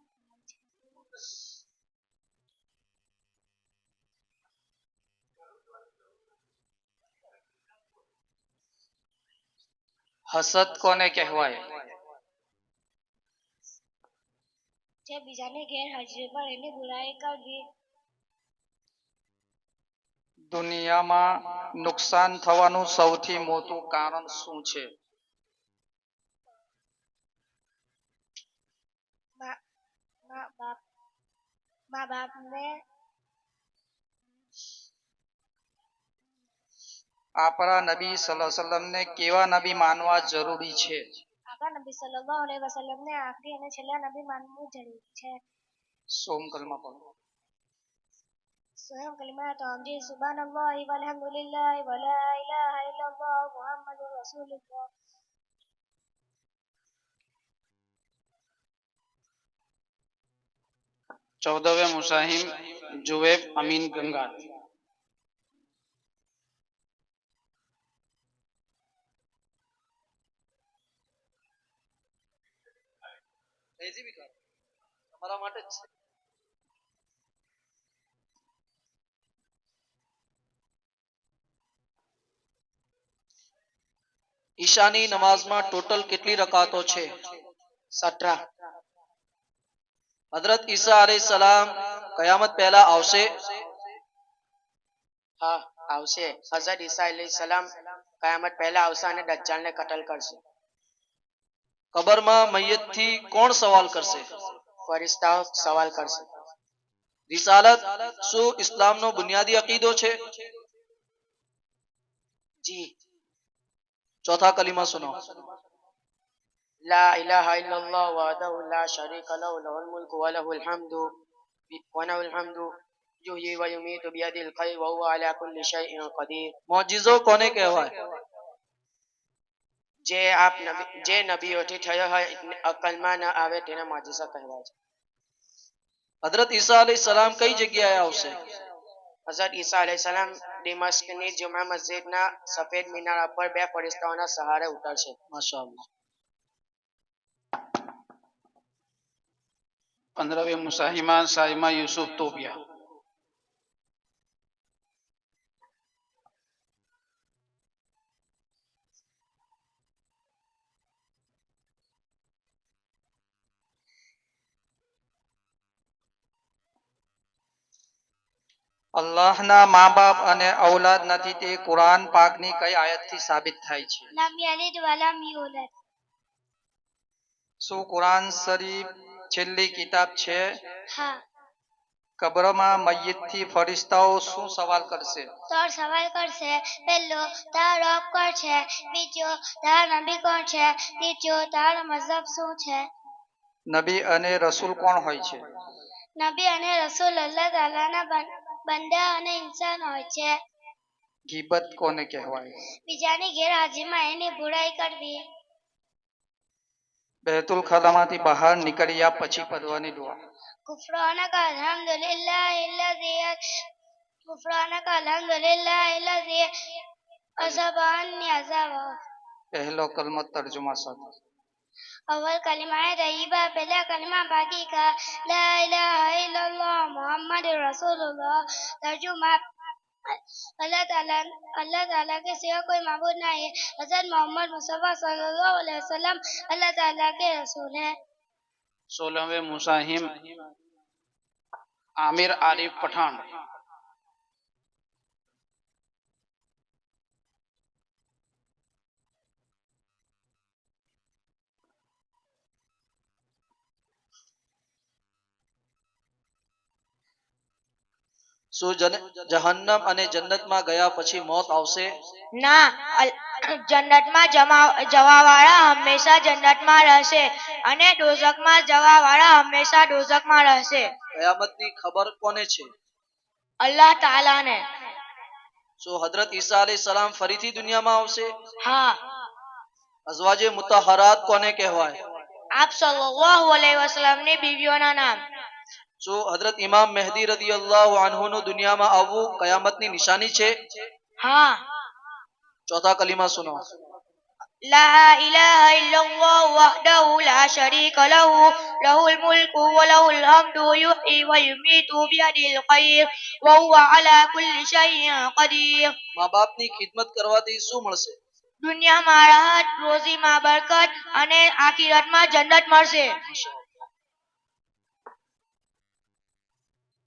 હસદ કોને કહેવાય? જે બીજાની ગેરહાજરી પર એની બુરાઈ કરવી. દુનિયામાં નુકસાન થવાનું સૌથી મોટું કારણ શું છે? મા બાપને આપણા નબી સલ્લલ્લાહુ અલૈહિ વસલ્લમને કેવા નબી માનવા જરૂરી છે? આપણા નબી સલ્લલ્લાહુ અલૈહિ વસલ્લમને આખરી અને છેલ્લા નબી માનવું જરૂરી છે. સોમ કલમા પઢો. સ્વયં કલિમા તોમજી સુબહાનલ્લાહ વલહમદુલિલ્લાહ વલા ઇલાહા ઇલ્લલ્લાહ મુહમ્મદુર રસૂલુલ્લાહ. चौदहवें मुसाहिम जुवेब अमीन गंगात। તમારા માટે જ છે. ઈશાની નમાઝમાં ટોટલ કેટલી રકાતો છે? 17. હઝરત ઈસા અલૈહિસ્સલામ કયામત પહેલા આવશે? હા, આવશે. હઝરત ઈસા અલૈહિસ્સલામ કયામત પહેલા આવશે અને દજ્જાલને કતલ કરશે. કબરમાં મૈયતથી કોણ સવાલ કરશે? ફરિશ્તાઓ સવાલ કરશે. રિસાલત શું ઇસ્લામનો બુનિયાદી અકીદો છે? જી. ચોથા કલીમા સુનાઓ. લા ઇલાહા ઇલ્લલ્લાહ વહદહુ લા શરીકા લહુ લહુલ મુલ્કુ વ લહુલ હમ્દુ યુહ્યી વ યુમીતુ બિયદિલ ખૈર વ હુવા અલા કુલ્લિ શૈઇન કદીર. મોજિઝો કોને કહેવાય? જે નબીઓથી થયો હોય અકલમાં ન આવે તેને મોજિઝા કહેવાય છે. હઝરત ઈસા અલૈહિસ્સલામ કઈ જગ્યાએ આવશે? હઝરત ઈસા અલૈહિસ્સલામ દિમશ્કની જુમા મસ્જિદના સફેદ મિનારા પર બે ફરિશ્તાઓના સહારે ઉતરશે. માશાઅલ્લાહ. 15वीं मुसाहिमा साइमा यूसुफ तोबिया। અલ્લાહના મા બાપ અને ઔલાદ નથી તે કુરાન પાકની કઈ આયતથી સાબિત થાય છે? લમ યલિદ વલમ યુલદ. શું કુરાન શરીફ છેલ્લી કિતાબ છે? હા. કબ્રમાં મય્યતથી ફરિશ્તાઓ શું સવાલ કરશે? ત્રણ સવાલ કરશે. પહેલો, તારો રબ કોણ છે? બીજો, તારા નબી કોણ છે? ત્રીજો, તારો મઝહબ શું છે? નબી અને રસૂલ કોણ હોય છે? નબી અને રસૂલ અલ્લાહ તાલાના બંદા અને ઇન્સાન હોય છે. ગીબત કોને કહેવાય? બીજાની ગેરહાજરીમાં એની બુરાઈ કરવી. બેતુલ ખલામાંથી બહાર નીકળ્યા પછી પડવાની દુઆ. غفرانك الحمد لله الذي غفرانك الحمد لله الذي أذهب عني عذابه. પહેલો કલમો તર્જુમા સાથે. अव्वल कलिमा है तय्यबा, पहला कलिमा बाकी का ला इलाहा इल्लल्लाह मोहम्मद रसूलुल्लाह. तर्जुमा, अल्लाह ताला के सिवा कोई माबूद नहीं है. हज़रत मोहम्मद मुस्तफ़ा सल्लल्लाहु अलैहि वसल्लम अल्लाह ताला के रसूल हैं. 16वें मुसाहिम आमिर आरिफ पठान. શું જહન્નમ અને જન્નતમાં ગયા પછી મોત આવશે? ના, જન્નતમાં જવા વાળા હંમેશા જન્નતમાં રહેશે અને દોઝખમાં જવા વાળા હંમેશા દોઝખમાં રહેશે. કયામતની ખબર કોને છે? અલ્લાહ તાલાને. શું હજરત ઈસા અલૈહિસ્સલામ ફરીથી દુનિયામાં આવશે? હા. અઝવાજે મુતહહરાત કોને કહેવાય? આપ સલ્લલ્લાહુ અલૈહિ વસલ્લમની બીવીઓના નામ. શું હજરત ઇમામ મહેદી રદિયલ્લાહુ અન્હુનું દુનિયામાં આવવું કયામતની નિશાની છે? હા. ચોથા કલીમા સુનો. લા ઇલાહા ઇલ્લલ્લાહ વહદહુ લા શરીક લહુ લહુલ મુલ્કુ વ લહુલ હમ્દુ યુહ્યી વ યુમીતુ બિયદિલ ખૈર વ હુવા અલા કુલ્લિ શૈઇન કદીર. મા બાપની ખિદમત કરવાથી શું મળશે? દુનિયામાં રાહત, રોઝીમાં બરકત અને આખિરતમાં જન્નત મળશે.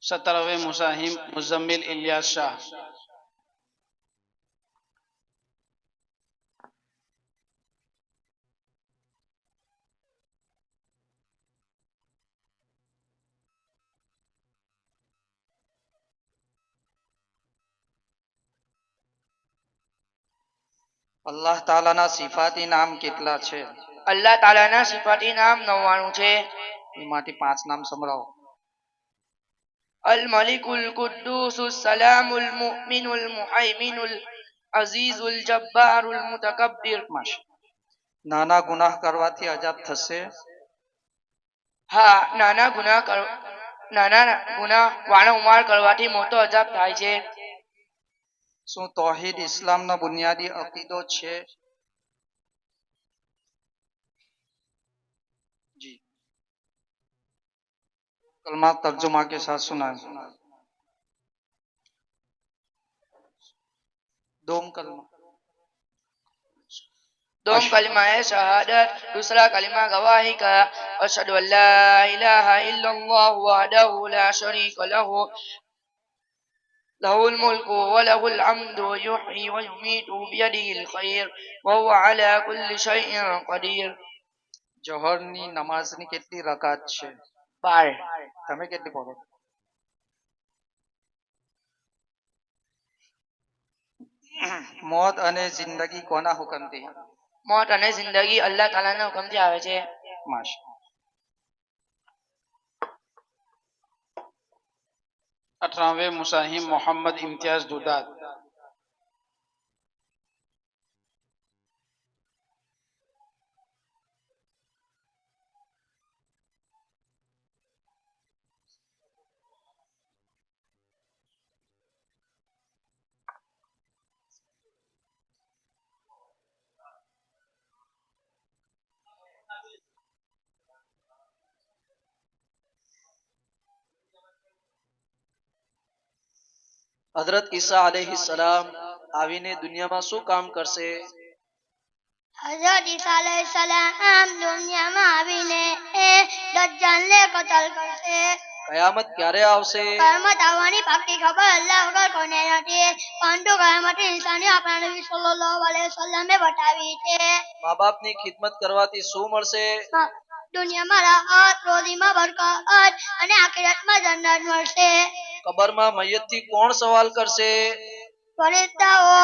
17वें मुसाहिम मुजम्मिल इलियास शाह. અલ્લાહ તાલાના સિફાતી નામ કેટલા છે? અલ્લાહ તાલાના સિફાતી નામ 99 છે. એમાંથી 5 નામ સંભળાવો. અલ મલિકુલ કુદ્દુસુસ સલામુલ મુમિનુલ મુહૈમિનુલ અઝીઝુલ જબ્બારુલ મુતકબ્બિર. નાના ગુનાહ કરવાથી અજાબ થશે? હા, નાના ગુનાહ વારંવાર કરવાથી મોટો અજાબ થાય છે. શું તૌહીદ ઇસ્લામનો બુનિયાદી અકીદો છે? જી. कलमा तर्जुमा के साथ सुनाए. दोम कलमा. दोम कलिमा है शहादत, दूसरा कलिमा गवाही का अशहदु अल्ला इलाहा इल्लल्लाह वहदहु ला शरीक लहु लहुल मुल्कु व लहुल हम्दु युहयी व युमीतु बियदिहिल खैर व हुवा अला कुल्लि शैइन कदीर. જોહરની નમાઝની કેટલી રકાત છે? 12. તમે કેટલી પઢો? મોત અને જિંદગી કોના હુકમથી? મોત અને જિંદગી અલ્લાહ તાલાના હુકમથી આવે છે. માશા. 18वें मुसाहिम मोहम्मद इम्तियाज दुदाद. હજરત ઈસા અલૈહિસ્સલામ આવીને દુનિયામાં શું કામ કરશે? हजरत ईसा अलैहिस्सलाम दुनिया में आवीने दज्जाल ने कत्ल करते. કયામત ક્યારે આવશે? કયામત આવવાની પાક્કી ખબર અલ્લાહ વગર કોઈને નથી, પરંતુ કયામતની નિશાનીઓ આપણા નબી સલ્લલ્લાહુ અલૈહિ વસલ્લમે બતાવી છે. મા બાપની ખિદમત કરવાથી શું મળશે? દુનિયામાં રાહત, રોજીમાં બરકત અને આખિરતમાં જન્નત મળશે. કબરમાં મૈયતથી કોણ સવાલ કરશે? ફરિશ્તાઓ.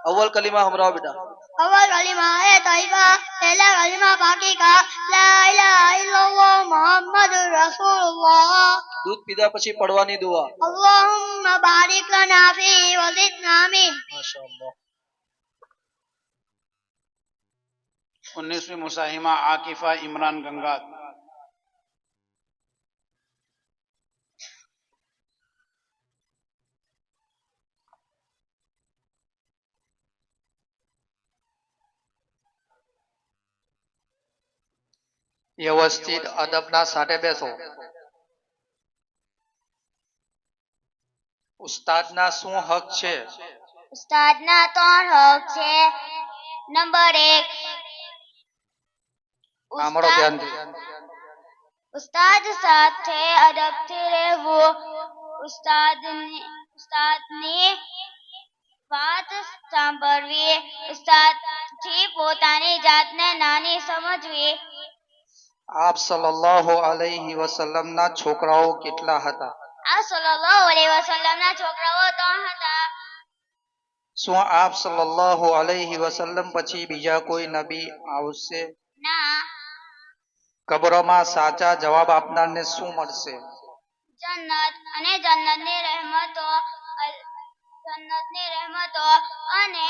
અવ્વલ કલીમા હમરાવો બેટા. અવ્વલ કલીમા હે તૈયબા, પહેલા કલીમા પાકી કા લા ઇલાહા ઇલ્લલ્લાહ મુહમ્મદુર રસૂલુલ્લાહ. દૂધ પીધા પછી પડવાની દુઆ. અલ્લાહુમ્મા બારિક લના ફી વ ઝિદના મિન. માશાઅલ્લાહ. 19वीं मुसाहिमा आकिफा इमरान गंगात। વ્યવસ્થિત અદબના સાથે બેસો. ઉસ્તાદના શું હક છે? ઉસ્તાદના 3 હક છે. નંબર 1, સાંભળો ધ્યાનથી. ઉસ્તાદ સાથે અદબથી રહેવું. ઉસ્તાદની વાત સાંભળવી. ઉસ્તાદથી પોતાની જાતને નાની સમજવી. આપ સલ્લલ્લાહુ અલૈહિ વસલ્લમના છોકરાઓ કેટલા હતા? આ સલ્લલ્લાહુ અલૈહિ વસલ્લમના છોકરાઓ 3 હતા. શું આપ સલ્લલ્લાહુ અલૈહિ વસલ્લમ પછી બીજા કોઈ નબી આવશે? ના. કબરમાં સાચા જવાબ આપનારને શું મળશે? જન્નત અને જન્નતની રહેમતો અને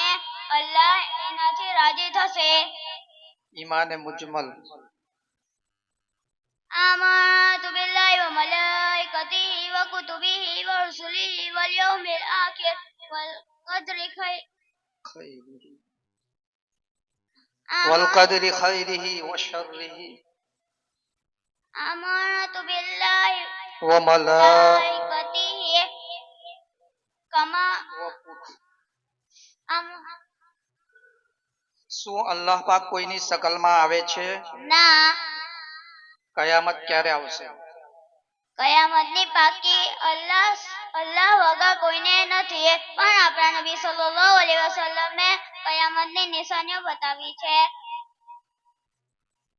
અલ્લાહ એનાથી રાજી થશે. ઈમાન મુજમલ. આમનતુ બિલ્લાહિ વ મલાઇકતિહી વ કુતુબિહી વ રૂસુલિહી વલ યૌમિલ આખિર વલ કદરી ખૈરિહી વ શર્રિહી. આમનતુ બિલ્લાહિ વ મલાઇકતિહી કમા શું અલ્લાહ પાક કોઈની શકલમાં આવે છે? ના. કયામત ક્યારે આવશે? કયામતની પાકી અલ્લાહ વગર કોઈને નથી, પણ આપણા નબી સલ્લલ્લાહુ અલૈહિ વસલ્લમે કયામતની નિશાનીઓ બતાવી છે.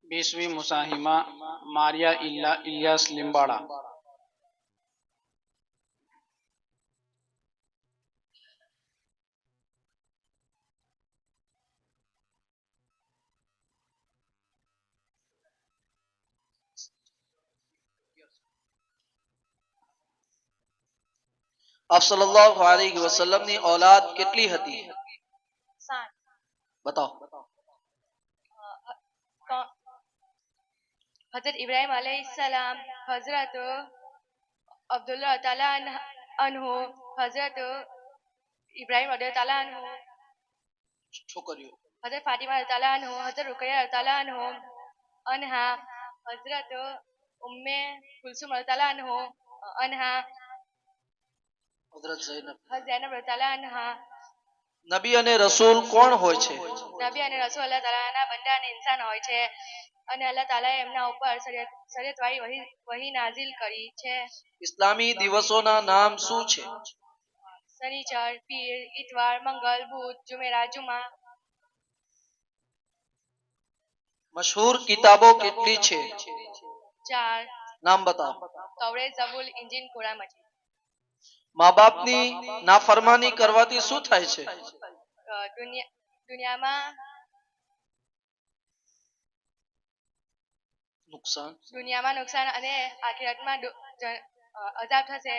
20वीं मुसाहिमा मारिया इलियास लिम्बाड़ा। આપ સલ્લલ્લાહુ અલૈહિ વસલ્લમની औलाद કેટલી હતી? 7. बताओ. हजरत इब्राहिम अलैहिस्सलाम, हजरत अब्दुल्लाह ताला अनहु, हजरत इब्राहिम ताला अनहु, છોકરીઓ. हजरत फातिमा ताला अनहु, हजरत रुकैया ताला अनहु अनहा, हजरत उम्मे कुलसुम ताला अनहु अनहा, હઝરત ઝૈનબ. हजरत ज़ैनब ताला अनहा. નબી અને રસૂલ કોણ હોય છે? નબી અને રસૂલ અલ્લાહ તાલાના બંદા અને ઇન્સાન હોય છે, અને અલ્લાહ તાલાએ એમના ઉપર શરીયતવાળી વહી નાઝિલ કરી છે. ઇસ્લામી દિવસોના નામ શું છે? શનિચર, પીર, ઇતવાર, મંગલ, બુધ, જુમેરા, જુમા. મશહૂર કિતાબો કેટલી છે? 4. નામ બતાવો. તૌરેત, ઝબૂર, ઇંજીલ, કુરાન મજીદ. મા બાપની નાફરમાની કરવાથી શું થાય છે? દુનિયામાં નુકસાન અને આખિરતમાં અઝાબ થશે.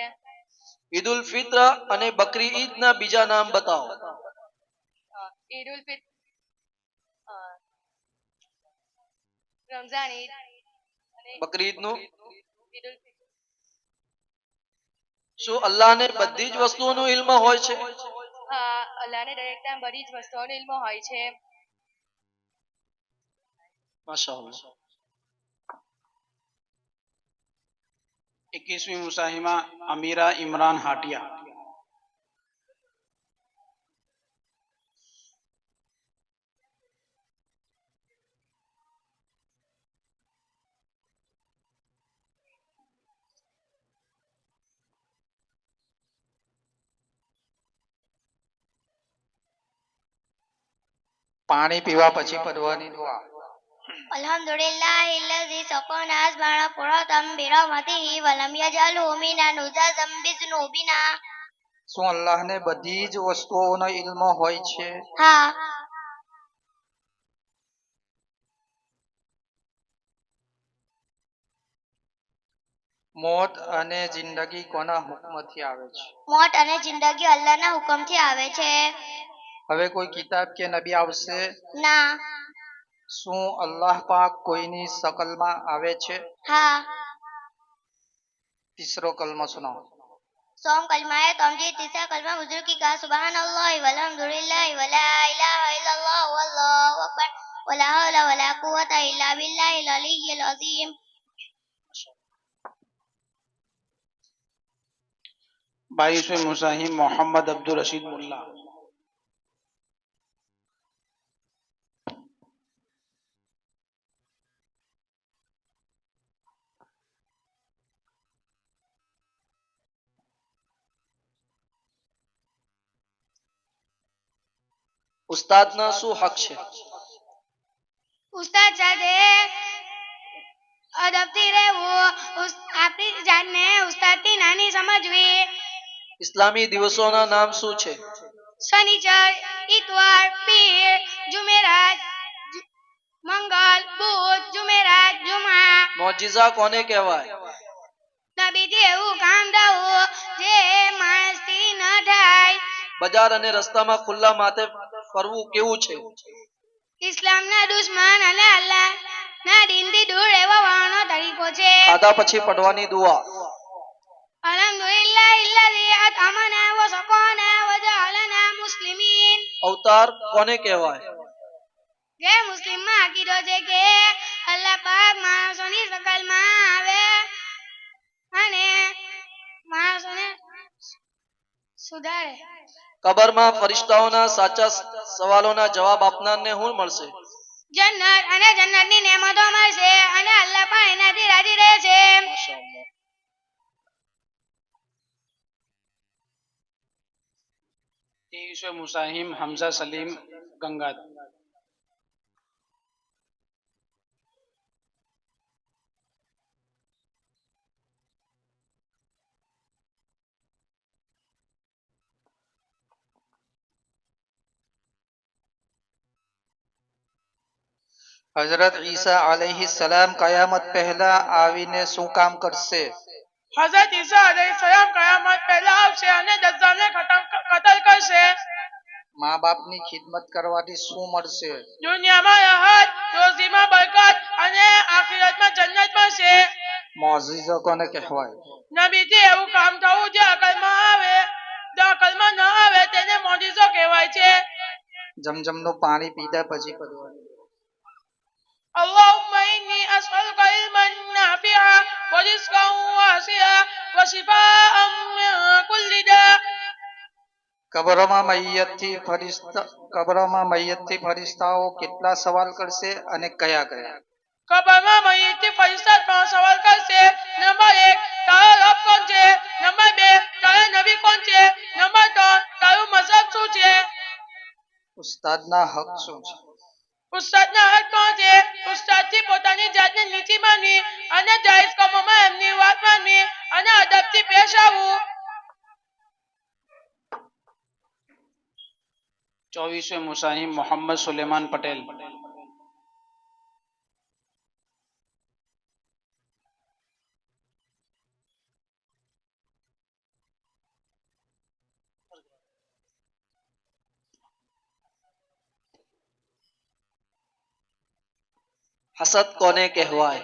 ઈદ ઉલ ફિત્ર અને બકરી ઈદ ના બીજા નામ બતાવો. ઈદ ઉલ ફિત્ર, રમઝાન ઈદ અને બકરી ઈદ નું ઈદ ઉલ ફિત્ર. શું અલ્લાહને બધી જ વસ્તુઓનો ઇલ્મ હોય છે? હા, અલ્લાહને દરેકના બધી જ વસ્તુઓનો ઇલ્મ હોય છે. માશાઅલ્લાહ. 21वीं मुसाहिमा अमीरा इमरान हाटिया। પાણી પીવા પછી પડવાની દુઆ. Alhamdulillahilladzi saqana asbara quratan bi rahmatihi wa lam yaj'alhu minan nuzazan bi dhunubina. શું અલ્લાહને બધી જ વસ્તુઓનો ઇલ્મ હોય છે? હા. મોત અને જિંદગી કોના હુકમથી આવે છે? મોત અને જિંદગી અલ્લાહના હુકમથી આવે છે. હવે કોઈ કિતાબ કે નબી આવશે? ના. શું અલ્લાહ પાક કોઈની શકલમાં આવે છે? હા. तीसरो कलमा सुनाओ. सोम कलमा है तमजीद तीसरा कलमा बुजुर्ग की कहा सुबहानल्लाह वल्हम्दुलिल्लाह वला इलाहा इल्लल्लाह वल्लाहु अकबर वला हौला वला कुव्वता इल्ला बिल्लाहिल अलिय्यिल अज़ीम. बाईसवें मुसाहिम मोहम्मद अब्दुल रशीद मुल्ला. ઉસ્તાદના શું હક છે? ઉસ્તાદ સાથે અદબથી રહેવું, આપણી જાતને ઉસ્તાદથી નાની સમજવી. ઇસ્લામી દિવસોના નામ શું છે? શનિચર, ઇતવાર, પીર, જુમેરાત, મંગળ, બુધ, જુમેરાત, જુમા. મોજીઝા કોને કહેવાય? નબીથી એવું કામ થવું જે માણસથી ન થાય. બજાર અને રસ્તામાં ખુલ્લા માથે ફરવું કેવું છે? ઇસ્લામના દુશ્મન અને અલ્લાહના દીનથી દૂર રહેવાનો તરીકો છે. ખાધા પછી પડવાની દુઆ. અલ્હમ્દુલિલ્લાહિલ્લઝી અત'મના વ સકાના વ જઅલના મુસ્લિમીન. અવતાર કોને કહેવાય? જે મુસ્લિમમાં અકીદો છે કે અલ્લાહ પાક માણસોની શકલમાં આવે અને માણસોને સુધારે. કબરમાં ફરિશ્તાઓના સાચા સવાલોના જવાબ આપનારને શું મળશે? જન્નત અને જન્નતની નેમતો મળશે અને અલ્લાહ પણ એનાથી રાજી રહે છે. तेईसवें मुसाहिम हमजा सलीम गंगा. હઝરત ઈસા અલૈહિ સલામ કયામત પહેલા આવીને શું કામ કરશે? હઝરત ઈસા અલૈહિસ્સલામ કયામત પહેલા આવશે અને દજ્જાલને કતલ કરશે. મા બાપની ખિદમત કરવાથી શું મળશે? દુનિયામાં રાહત, રોઝીમાં બરકત અને આખિરતમાં જન્નત મળશે. મોજીઝો કોને કહેવાય? નબીથી એવું કામ થવું જે અકલમાં આવે, જો અકલમાં ન આવે તેને મોજીઝો કહેવાય છે. જમજમનું પાણી પીધા પછી પડવાની. اللهم إني أسألك علما نافعا ورزقا واسعا وشفاء من كل داء. કબરોમાં મૈયતથી ફરિશ્તાઓ કેટલા સવાલ કરશે અને કયા કયા? કબરમાં મયતથી ફરિશ્તા 3 સવાલ કરશે. નંબર 1 તારો રબ કોણ છે? નંબર 2 તારા નબી કોણ છે? નંબર 3 તારું મઝહબ શું છે? ઉસ્તાદના હક શું છે? ઉસ્તાદના હક કોણ છે? ઉસ્તાદથી પોતાની જાતને નીચી માનવી અને જાયઝ કામોમાં એમની વાત માનવી અને અદબથી પેશ આવવું. 24वें मुसाहिम मोहम्मद सुलेमान पटेल. હસદ કોને કહેવાય?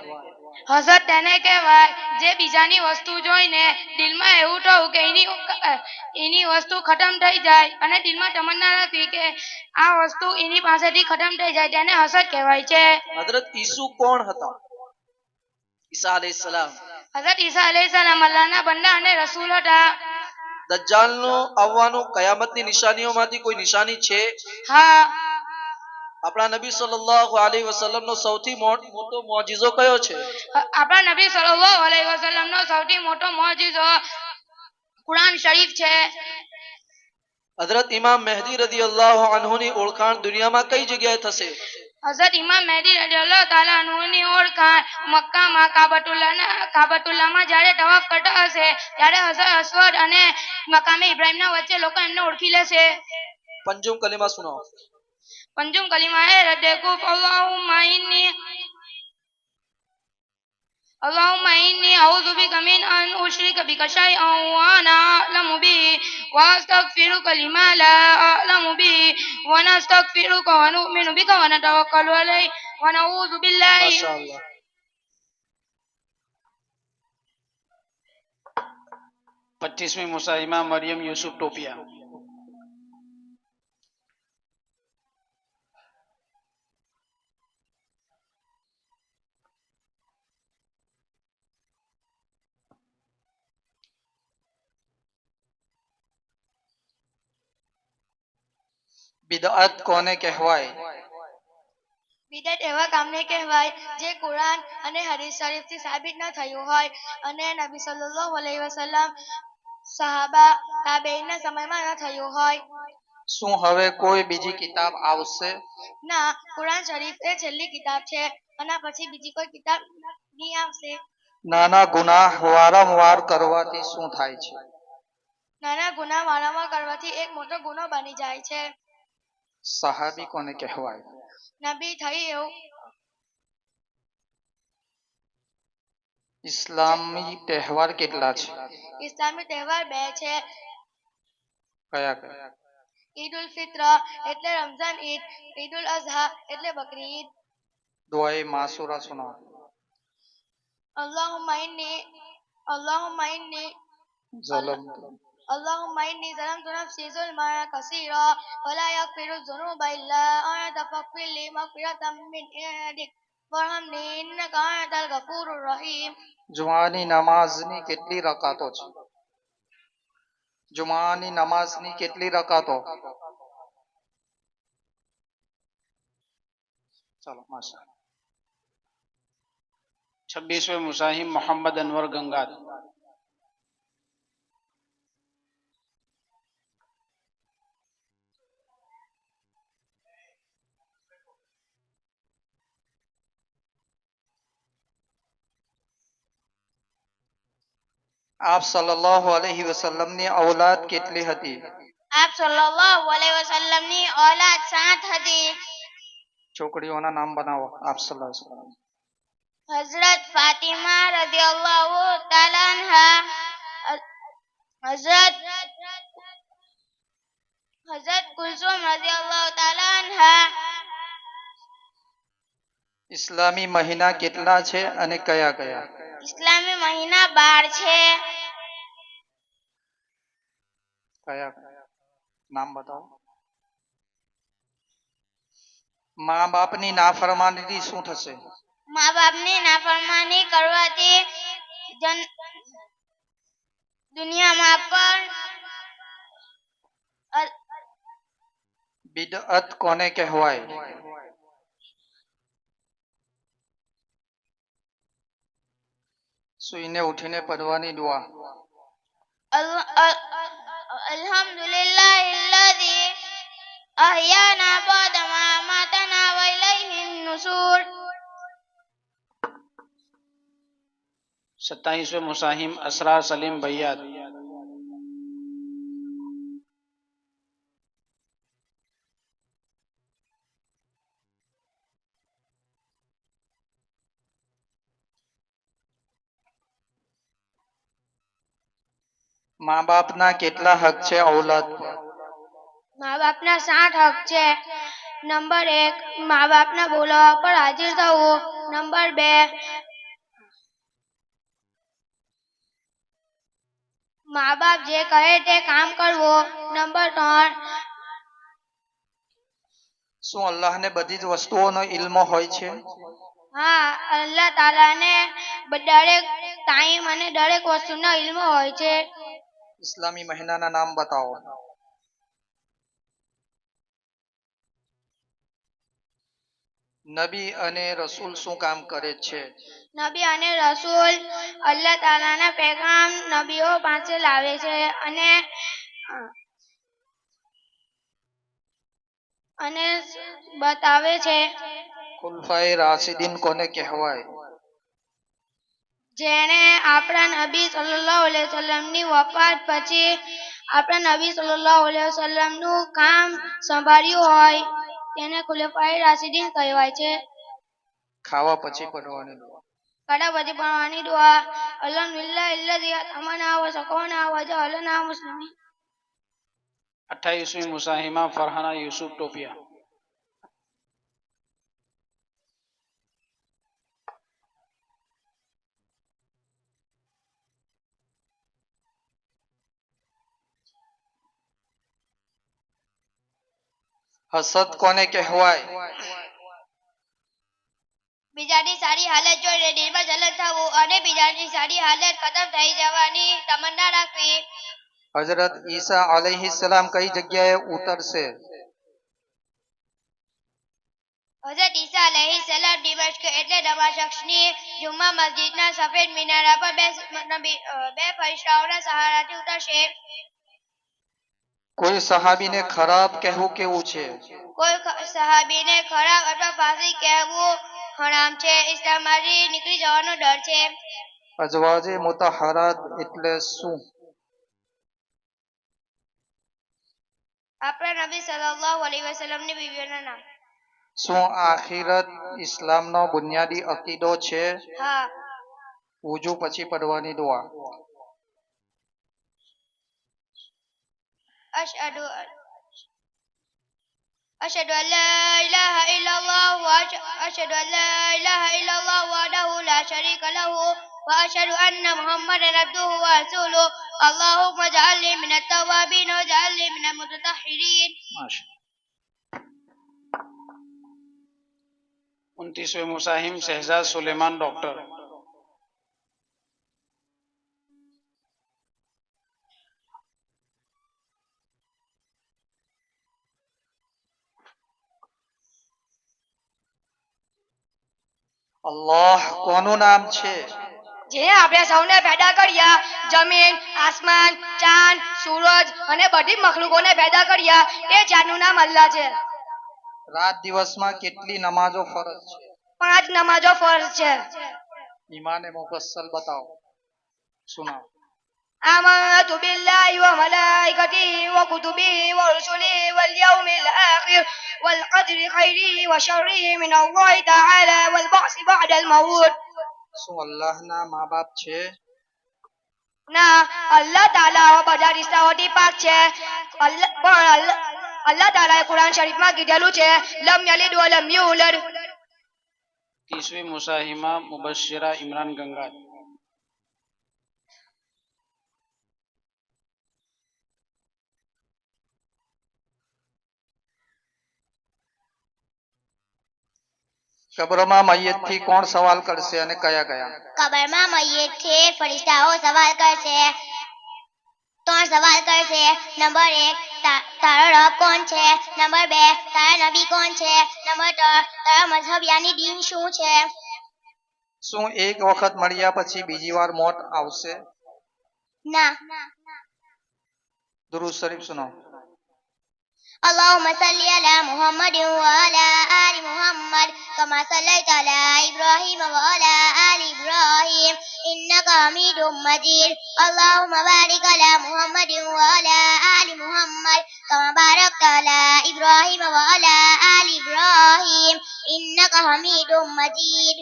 હસદ તેને કહેવાય જે બીજાની વસ્તુ જોઈને દિલમાં એવું થવું કે એની વસ્તુ ખતમ થઈ જાય અને દિલમાં તમન્ના રાખવી કે આ વસ્તુ એની પાસેથી ખતમ થઈ જાય તેને હસદ કહેવાય છે. હઝરત ઈસુ કોણ હતા? ઈસા અલૈહિસ્સલામ. હઝરત ઈસા અલૈહિસ્સલામ અલ્લાહના બંદા અને રસૂલ હતા. દજ્જાલનું આવવાનું કયામતની નિશાનીઓમાંથી કોઈ નિશાની છે? હા, આપણા નબી સલ્લલ્લાહુ અલૈહિ વસલ્લમનો સૌથી મોટો મોજીઝો કયો છે? આપણા નબી સલ્લલ્લાહુ અલૈહિ વસલ્લમનો સૌથી મોટો મોજીઝો કુરાન શરીફ છે. હઝરત ઇમામ મહેદી રદિયલ્લાહુ અન્હુની ઓળખાણ દુનિયામાં કઈ જગ્યાએ થશે? હઝરત ઇમામ મહેદી રલિયલ્લાહુ તાલા અન્હુની ઓળખાણ મક્કામાં કાબતુલ્લાહમાં જ્યારે તવાફ કરતા હશે ત્યારે હઝરત અસ્વદ અને મકામે ઇબ્રાહિમના વચ્ચે લોકો એમને ઓળખી લેશે. પંજુમ કલિમા સુનાઓ. पंजुम कलिमा है रद्दकुफ अल्लाहुम्मा इन्नी अऊज़ु बिका मिन अन उश्रिक बिका शैअन व अना अअलमु बिही व अस्तगफिरुका लिमा ला अअलमु बिही व नस्तगफिरुका व नु'मिनु बिका व नतवक्कलु अलैक व नऊज़ु बिल्लाहि. માશાઅલ્લાહ. 25वीं मुसाहिमा मरियम यूसुफ टोपिया। બિદઅત કોને કહેવાય? બિદઅત એવા કામને કહેવાય જે કુરાન અને હદીસ શરીફથી સાબિત ન થયું હોય અને નબી સલ્લલ્લાહુ અલૈહિ વસલ્લમ સહાબા તાબેઈનના સમયમાં ન થયું હોય. શું હવે કોઈ બીજી કિતાબ આવશે? ના, કુરાન શરીફ એ છેલ્લી કિતાબ છે અને પછી બીજી કોઈ કિતાબ નહીં આવશે. નાના ગુનાહ વારંવાર કરવાથી શું થાય છે? નાના ગુનાહ વારંવાર કરવાથી એક મોટો ગુનો બની જાય છે. સહાબી કોને કહેવાય? નબી થઈ એવું ઇસ્લામી તહેવાર કેટલા છે? ઇસ્લામી તહેવાર 2 છે. કયા કયા? ઈદ ઉલ ફિત્ર એટલે રમઝાન ઈદ, ઈદ ઉલ અઝહા એટલે બકરી ઈદ. દુઆએ માસૂરા સુનાઓ. અલ્લાહુમ્મા ઇન્ની ઝલમ اللهم إني ظلمت نفسي ظلما كثيرا ولا يغفر الذنوب إلا أنت فاغفر لي مغفرة من عندك وارحمني إنك أنت الغفور الرحيم. જુમાની નમાઝની કેટલી રકાતો છે? જુમાની નમાઝની કેટલી રકાતો? ચાલો માશા. 26वें मुसाहिम मोहम्मद अनवर गंगार। આપ સલ્લલ્લાહુ અલૈહિ વસલ્લમની ઔલાદ કેટલી હતી? आप सल्लल्लाहु अलैहि वसल्लम ની औलाद 7 હતી. છોકરીઓના નામ બનાવો. આપ સલ્લલ્લાહુ અલૈહિ વસલ્લમ. हजरत फातिमा रदियल्लाहु ताला अन्हा, हजरत कुलसुम रदियल्लाहु ताला अन्हा. ઇસ્લામી મહિના કેટલા છે અને કયા કયા? इस्लामी महीना 12 છે. કયા કયા નામ બતાવો. મા બાપની નાફરમાનીથી શું થશે? મા બાપની નાફરમાની કરવાથી દુનિયામાં પણ બિદઅત કોને કહેવાય? સુઈને ઉઠીને પડવાની દુઆ. અલ્હમ્દુલિલ્લાહિલ્લઝી અહયાના બa'દમા અમાતના વ ઇલૈહિન નુશૂર. 27वें मुसाहिम असरार सलीम भैयाद। મા બાપના કેટલા હક છે ઔલાદ પર? મા બાપના 7 હક છે. નંબર 1, મા બાપના બોલાવા પર હાજર થવું. નંબર 2, મા બાપ જે કહે તે કામ કરવું. નંબર 3, શું અલ્લાહને બધી જ વસ્તુઓનો ઇલ્મ હોય છે? હા, અલ્લાહ તાલાને દરેક ટાઈમ અને દરેક વસ્તુનો ઇલ્મ હોય છે. ઇસ્લામી મહિનાના નામ બતાવો. નબી અને રસૂલ શું કામ કરે છે? નબી અને રસૂલ અલ્લાહ તાલાના પેગામ નબીઓ પાસે લાવે છે અને અને બતાવે છે. ખુલફાએ રાશિદીન કોને કહેવાય? જેણે આપણા નબી સલ્લલ્લાહુ અલૈહિ વસલ્લમની વફાત પછી આપણા નબી સલ્લલ્લાહુ અલૈહિ વસલ્લમનું કામ સંભાળ્યું હોય તેને ખુલફાએ રાશિદીન કહેવાય છે. ખાવા પછી પડવાની દુઆ. કડા પછી ભણવાની દુઆ અલ્હમ્દુલિલ્લાહ અલ્લઝી અમાના વ સકોના વ જઅલના મુસ્લિમીન. 28वीं मुसाहिमा फरहाना यूसुफ टोपिया। હસદ કોને કહેવાય? બીજાની સારી હાલત જોઈને દિલમાં જલન થવું અને બીજાની સારી હાલત ખતમ થઈ જવાની તમન્ના રાખવી. હજરત ઈસા અલૈહિસ્સલામ કઈ જગ્યાએ ઉતરશે? હઝરત ઈસા અલૈહિસ્સલામ દિમશ્ક એટલે દમાશ્કની જુમ્મા મસ્જિદના સફેદ મિનારા પર બે ફરિશ્તાઓના સહારાથી ઉતરશે. કોઈ સહાબીને ખરાબ કહેવું કેવું છે? કોઈ સહાબીને ખરાબ અથવા ફાસિક કહેવું હરામ છે. ઇસ્લામમાંથી નીકળી જવાનો ડર છે. અઝવાજે મુતહહારાત એટલે શું? આપણા નબી સલ્લલ્લાહુ અલૈહિ વસલ્લમની બીવીઓના નામ. શું આખિરત ઇસ્લામનો બુનિયાદી અકીદો છે? હા. wudu પછી પડવાની દુઆ. أشهد أن لا إله إلا الله وأشهد أن لا إله إلا الله وحده لا شريك له وأشهد أن محمدا عبده ورسوله اللهم اجعلني من التوابين واجعلني من المتطهرين. 29वें मुसाहिम शहजाद सुलेमान डॉक्टर। અલ્લાહ કોનું નામ છે? જે આપણે સૌને પેદા કર્યા, જમીન, આસમાન, ચાંદ, સૂરજ અને બધી મખલુકોને પેદા કર્યા તે જાતનું નામ અલ્લાહ છે. રાત દિવસમાં કેટલી નમાજો ફરજ છે? 5 નમાજો ફરજ છે. ઈમાને મુફસ્સલ બતાવો. સુનાઓ. آمنت بالله وملائكته وكتبه ورسله واليوم الآخر والقدر خيره وشره من الله تعالى والبعث بعد الموت. શું અલ્લાહના મા બાપ છે? ના, અલ્લાહ તાલા બધા રિશ્તાઓથી પાક છે. અલ્લાહ તાલાએ કુરાન શરીફમાં કીધેલું છે લમ યલિદ વ લમ યુલદ. 30वीं मुसाहिमा मुबश्शिरा इमरान गंगा। કબ્રમાં મૈયતથી કોણ સવાલ કરશે અને કયા કયા? કબરમાં મૈયતથી ફરિશ્તાઓ સવાલ કરશે. 3 સવાલ કરશે. નંબર 1 તારો રબ કોણ છે? નંબર 2 તારા નબી કોણ છે? નંબર 3 તારા મઝહબ યાની દીન શું છે? શું એક વખત મળ્યા પછી બીજી વાર મોત આવશે? ના. દુરૂદ શરીફ સુનાઓ. اللهم صل على محمد وعلى آل محمد كما صليت على إبراهيم وعلى آل إبراهيم إنك حميد مجيد. اللهم بارك على محمد وعلى آل محمد كما باركت على إبراهيم وعلى آل إبراهيم إنك حميد مجيد.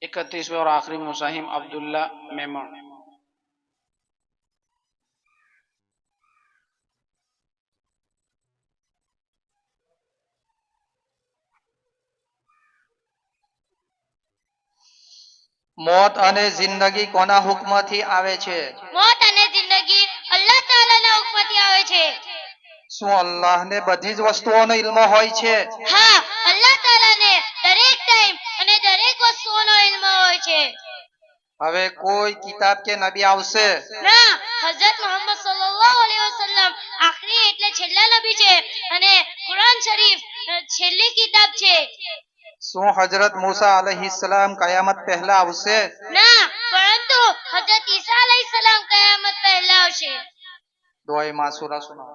31वें और आखिरी मुसाहिम अब्दुल्ला मेमन। મોત અને જિંદગી કોના હુકમથી આવે છે? મોત અને જિંદગી અલ્લાહ તાલાના હુકમથી આવે છે. શું અલ્લાહને બધી જ વસ્તુઓનો ઇલ્મ હોય છે? હા, અલ્લાહ તાલાને દરેક ટાઈમ અને દરેક વસ્તુઓનો ઇલ્મ હોય છે. હવે કોઈ કિતાબ કે નબી આવશે? ના, હઝરત મુહમ્મદ સલ્લલ્લાહુ અલૈહિ વસલ્લમ આખરી એટલે છેલ્લા નબી છે અને કુરાન શરીફ છેલ્લી કિતાબ છે. શું હજરત મૂસા અલૈહિસ્સલામ કયામત પહેલા આવશે? ના, પરંતુ હઝરત ઈસા અલૈહિસ્સલામ કયામત પહેલા આવશે. दुआए मासूरा सुनाओ।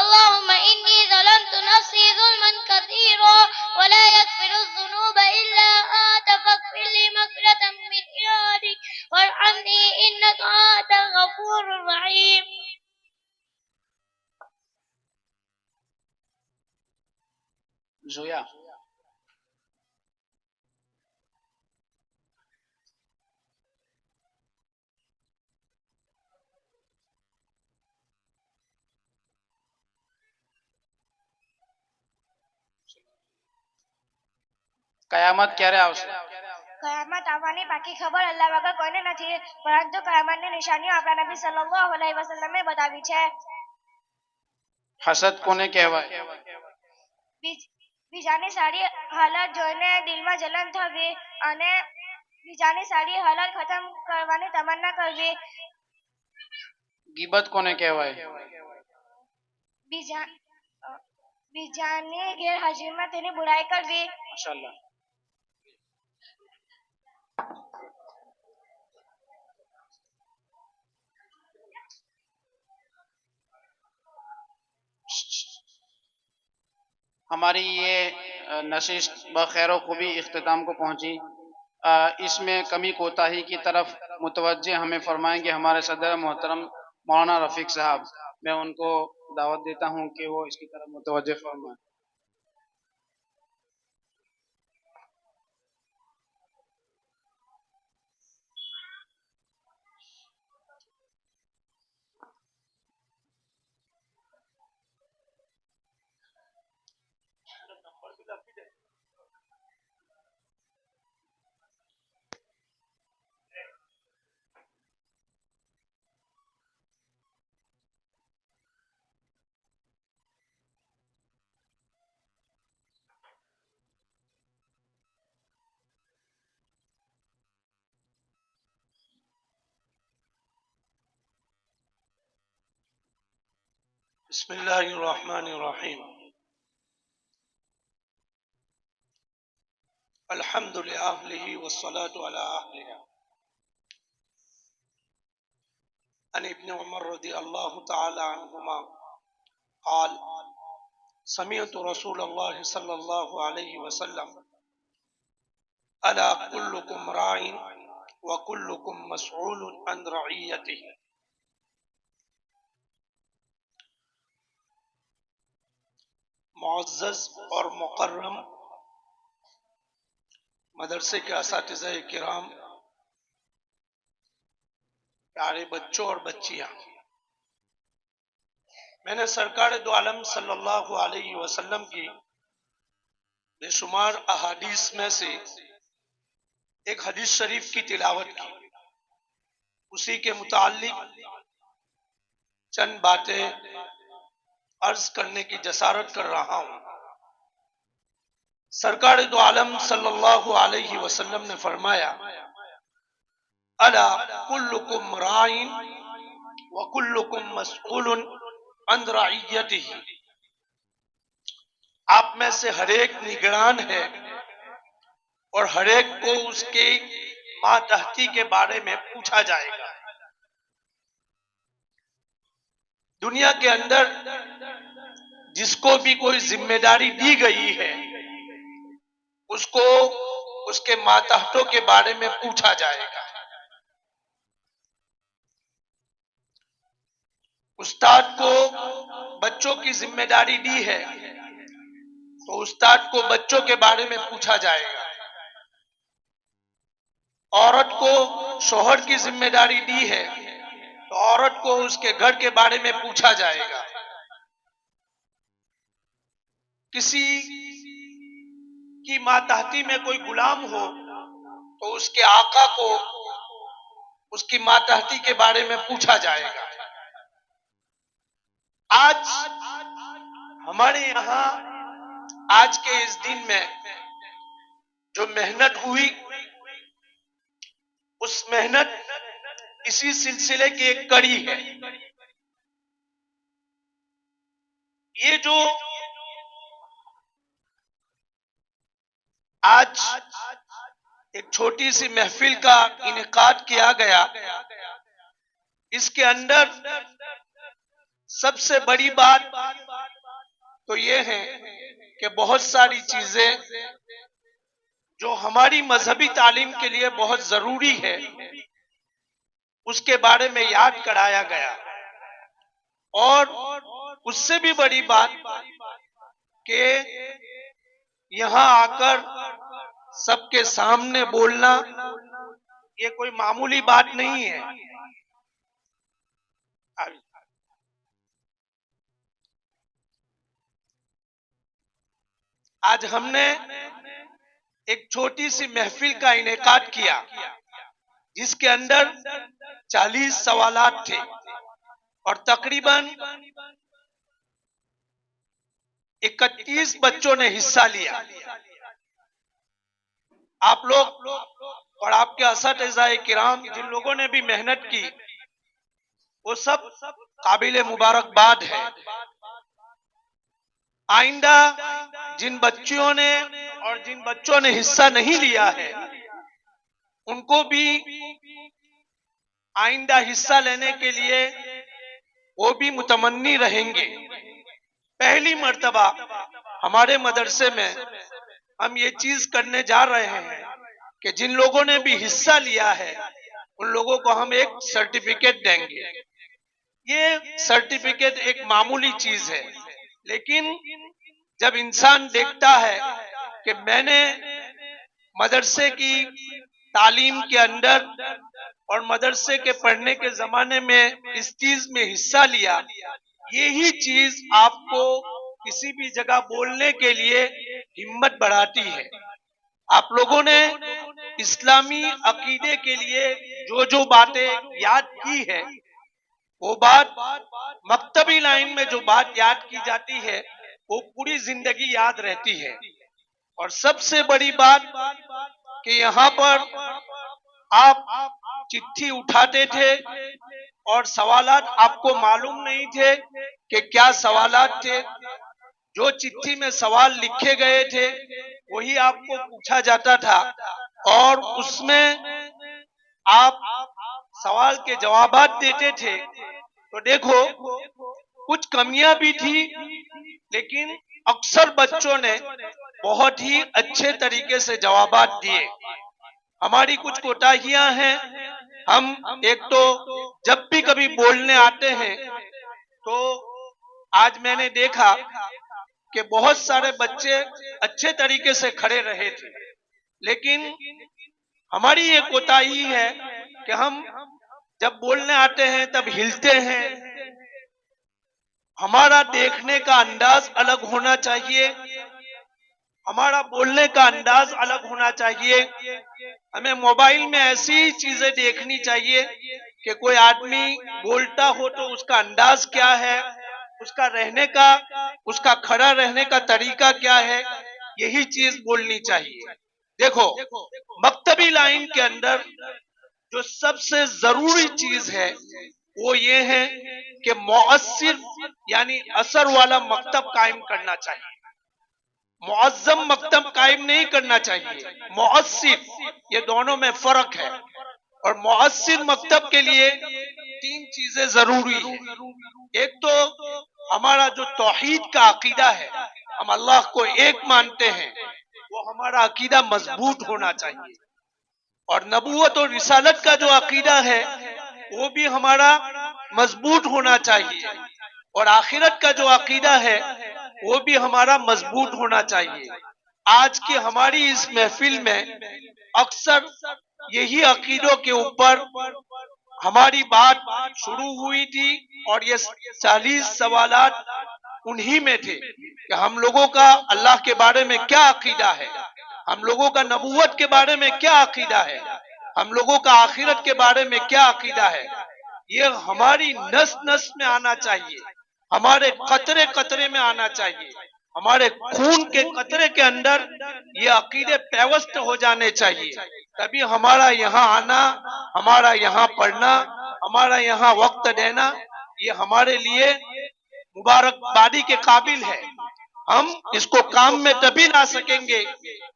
اللهم إني ظلمت نفسي ظلما كثيرا ولا يغفر الذنوب إلا أنت فاغفر لي مغفرة من عندك وارحمني إنك أنت الغفور الرحيم. जोया કયામત ક્યારે આવશે? કયામત આવવાની પાકી ખબર અલ્લાહ વગર કોઈને નથી, પરંતુ કયામતની નિશાનીઓ આપણા નબી સલ્લલ્લાહુ અલૈહિ વસલ્લમે બતાવી છે. હસદ કોને કહેવાય? બીજાની સારી હાલત જોઈને દિલમાં જલન થવી અને બીજાની સારી હાલત ખતમ કરવાની તમન્ના કરવી. ગીબત કોને કહેવાય? બીજાની ગેરહાજરીમાં તેની બુરાઈ કરવી. માશાઅલ્લાહ. हमारी ये नशिस्त बखैर खूबी इख्तिताम को पहुंची। इसमें कमी कोताही की तरफ मुतवज्जे हमें फरमाएंगे हमारे सदर मोहतरम मौलाना रफ़ीक साहब। मैं उनको दावत देता हूं कि वो इसकी तरफ मुतवज्जे फरमाएं। बिस्मिल्लाहिर्रहमानिर्रहीम। अल्हम्दुलिल्लाह वस्सलातु अला अहलिहा। अन इब्न उमर रज़ियल्लाहु तआला अन्हुमा क़ाल समिअतु रसूलल्लाह सल्लल्लाहु अलैहि वसल्लम अला कुल्लुकुम राइन व कुल्लुकुम मसऊलुन अन रइयतिही। मुअज़्ज़ज़ और मुकर्रम मदरसे के असातिज़ा किराम, प्यारे बच्चों और बच्चियां, मैंने सरकार दो आलम सल्लल्लाहु अलैहि वसल्लम की बेशुमार अहादीस में से एक हदीस शरीफ की तिलावत की। उसी के मुताल्लिक चंद बातें अर्ज करने की जसारत कर रहा हूं। सरकार दो आलम सल्लल्लाहु अलैहि वसल्लम ने फरमाया, अला कुल्लुकुम राइन व कुल्लुकुम मसऊलुन अन रइयतिही। आप में से हर एक निगरान है और हर एक को उसके मातहती के बारे में पूछा जाएगा। दुनिया के अंदर जिसको भी कोई जिम्मेदारी दी गई है उसको उसके मातहतों के बारे में पूछा जाएगा। उस्ताद को बच्चों की जिम्मेदारी दी है तो उस्ताद को बच्चों के बारे में पूछा जाएगा। औरत को शोहर की जिम्मेदारी दी है तो औरत को उसके घर के बारे में पूछा जाएगा। किसी की मातहती में कोई गुलाम हो तो उसके आका को उसकी मातहती के बारे में पूछा जाएगा। आज हमारे यहाँ आज के इस दिन में जो मेहनत हुई, उस मेहनत इसी सिलसिले की एक कड़ी है। ये जो आज एक छोटी सी महफिल का इनेकाद किया गया, इसके अंदर सबसे बड़ी बात तो ये है कि बहुत सारी चीजें जो हमारी मजहबी तालीम के लिए बहुत जरूरी है उसके बारे में याद कराया गया। और उससे भी बड़ी बात कि यहां आकर सबके सामने बोलना ये कोई मामूली बात नहीं है। आज हमने एक छोटी सी महफिल का इनेकाद किया जिसके अंदर 40 सवालात थे और तकरीबन 31 बच्चों ने हिस्सा लिया। आप लोग और आपके असतिज़ाए किराम जिन लोगों ने भी मेहनत की वो सब काबिले मुबारकबाद है। आइंदा जिन बच्चियों ने और जिन बच्चों ने हिस्सा नहीं लिया है उनको भी आइंदा हिस्सा लेने के लिए वो भी मुतमन्नी रहेंगे। पहली मर्तबा हमारे मदरसे में हम ये चीज करने जा रहे हैं कि जिन लोगों ने भी हिस्सा लिया है उन लोगों को हम एक सर्टिफिकेट देंगे। ये सर्टिफिकेट एक मामूली चीज है, लेकिन जब इंसान देखता है कि मैंने मदरसे की तालीम के अंदर और मदरसे के पढ़ने के जमाने में इस चीज में हिस्सा लिया, यही चीज आपको किसी भी जगह बोलने के लिए हिम्मत बढ़ाती है। आप लोगों ने इस्लामी अकीदे के लिए जो जो बातें याद की है वो बात मक्तबी लाइन में जो बात याद की जाती है वो पूरी जिंदगी याद रहती है। और सबसे बड़ी बात कि यहाँ पर आप चिट्ठी उठाते थे और सवालात आपको मालूम नहीं थे कि क्या सवालात थे। जो चिट्ठी में सवाल लिखे गए थे वही आपको पूछा जाता था और उसमें आप सवाल के जवाबात देते थे। तो देखो कुछ कमियां भी थी, लेकिन अक्सर बच्चों ने बहुत ही अच्छे तरीके से जवाबात दिए। हमारी कुछ कोताहियां हैं। हम एक तो जब भी कभी बोलने आते हैं तो आज मैंने देखा कि बहुत सारे बच्चे अच्छे तरीके से खड़े रहे थे, लेकिन हमारी ये कोताही है कि हम जब बोलने आते हैं तब हिलते हैं। हमारा देखने का अंदाज अलग होना चाहिए, हमारा बोलने का अंदाज अलग होना चाहिए। हमें मोबाइल में ऐसी चीजें देखनी चाहिए कि कोई आदमी बोलता हो तो उसका अंदाज क्या है, उसका रहने का, उसका खड़ा रहने का तरीका क्या है, यही चीज बोलनी चाहिए। देखो मक्तबी लाइन के अंदर जो सबसे जरूरी चीज है वो ये है कि मुअस्सिर यानी असर वाला मकतब कायम करना चाहिए। मुअज्जम मकतब कायम नहीं करना चाहिए। मुअस्सिर, ये दोनों में फर्क है। और मुअस्सिर मकतब के लिए 3 चीजें जरूरी है। एक तो हमारा जो तौहीद का अकीदा है, हम अल्लाह को एक मानते हैं, वो हमारा अकीदा मजबूत होना चाहिए। और नबूवत और रिसालत का जो अकीदा है वो भी हमारा मजबूत होना चाहिए। और आखिरत का जो अकीदा है वो भी हमारा मजबूत होना चाहिए। आज की हमारी इस महफिल में अक्सर यही अकीदों के ऊपर हमारी बात शुरू हुई थी और ये 40 सवालात उन्हीं में थे कि हम लोगों का अल्लाह के बारे में क्या अकीदा है, हम लोगों का नबूवत के बारे में क्या अकीदा है, हम लोगों का आखिरत के बारे में क्या अकीदा है। ये हमारी नस नस में आना चाहिए, हमारे कतरे कतरे में आना चाहिए, हमारे खून के कतरे के अंदर ये अकीदे पैवस्त हो जाने चाहिए। तभी हमारा यहाँ आना, हमारा यहाँ पढ़ना, हमारा यहाँ वक्त देना, ये हमारे लिए मुबारकबादी के काबिल है। हम इसको काम में तभी ला सकेंगे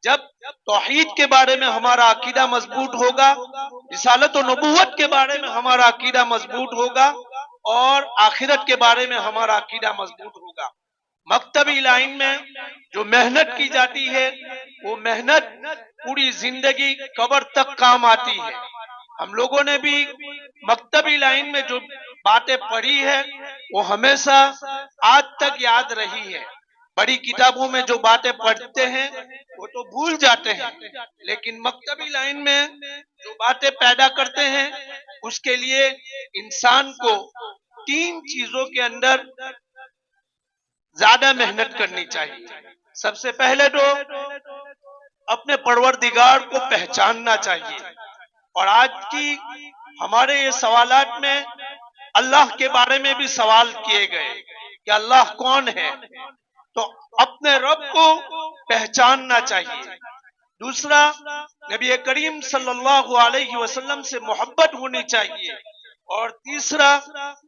जब तौहीद के बारे में हमारा अकीदा मजबूत होगा, रिसालत और नबूवत के बारे में हमारा अकीदा मजबूत होगा, और आखिरत के बारे में हमारा अकीदा मजबूत होगा। मकतबी लाइन में जो मेहनत की जाती है वो मेहनत पूरी जिंदगी कब्र तक काम आती है। हम लोगों ने भी मकतबी लाइन में जो बातें पढ़ी है वो हमेशा आज तक याद रही है। बड़ी किताबों में जो बातें पढ़ते हैं वो तो भूल जाते हैं, लेकिन मकतबी लाइन में जो बातें पैदा करते हैं उसके लिए इंसान को 3 चीजों के अंदर ज्यादा मेहनत करनी चाहिए। सबसे पहले तो अपने परवरदिगार को पहचानना चाहिए। और आज की हमारे ये सवालात में अल्लाह के बारे में भी सवाल किए गए कि अल्लाह कौन है, तो अपने रब को पहचानना चाहिए। दूसरा, नबी करीम सल्लल्लाहु अलैहि वसल्लम से मोहब्बत होनी चाहिए। और तीसरा,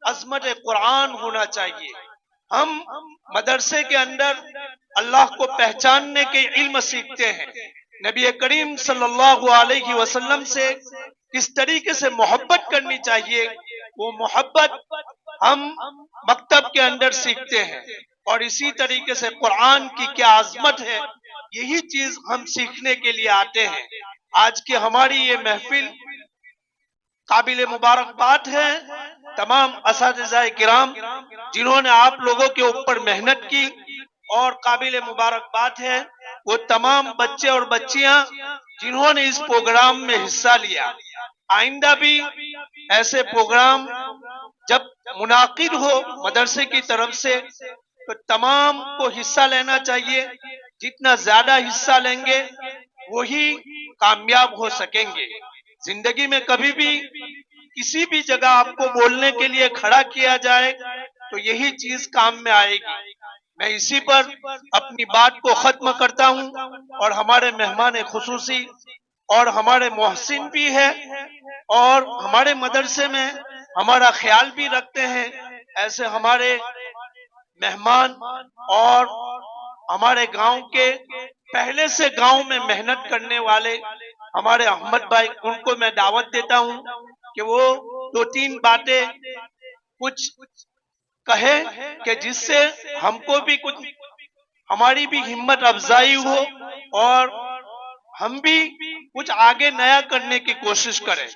अजमत कुरान होना चाहिए। हम मदरसे के अंदर अल्लाह को पहचानने के इल्म सीखते हैं। नबी करीम सल्लल्लाहु अलैहि वसल्लम से किस तरीके से मोहब्बत करनी चाहिए वो मोहब्बत हम मकतब के अंदर सीखते हैं। और इसी तरीके से कुरान की क्या आजमत है यही चीज हम सीखने के लिए आते हैं। आज की हमारी ये महफिल काबिल मुबारकबाद है तमाम असातिज़ाए किराम जिन्होंने आप लोगों के ऊपर मेहनत की, और काबिल मुबारकबाद है वो तमाम बच्चे और बच्चियां जिन्होंने इस प्रोग्राम में हिस्सा लिया। आइंदा भी ऐसे प्रोग्राम जब मुनाकिद हो मदरसे की तरफ से तो तमाम को हिस्सा लेना चाहिए। जितना ज्यादा हिस्सा लेंगे वही कामयाब हो सकेंगे। जिंदगी में कभी भी किसी भी जगह आपको बोलने के लिए खड़ा किया जाए तो यही चीज काम में आएगी। मैं इसी पर अपनी बात को खत्म करता हूं। और हमारे मेहमान खुसूसी और हमारे मोहसिन भी है और हमारे मदरसे में हमारा ख्याल भी रखते हैं, ऐसे हमारे मेहमान और हमारे गांव के पहले से गांव में मेहनत करने वाले हमारे अहमद भाई, उनको मैं दावत देता हूं कि वो 2-3 बातें कुछ कहे कि जिससे हमको भी कुछ, हमारी भी हिम्मत अफजाई हो और हम भी कुछ आगे नया करने की कोशिश करें।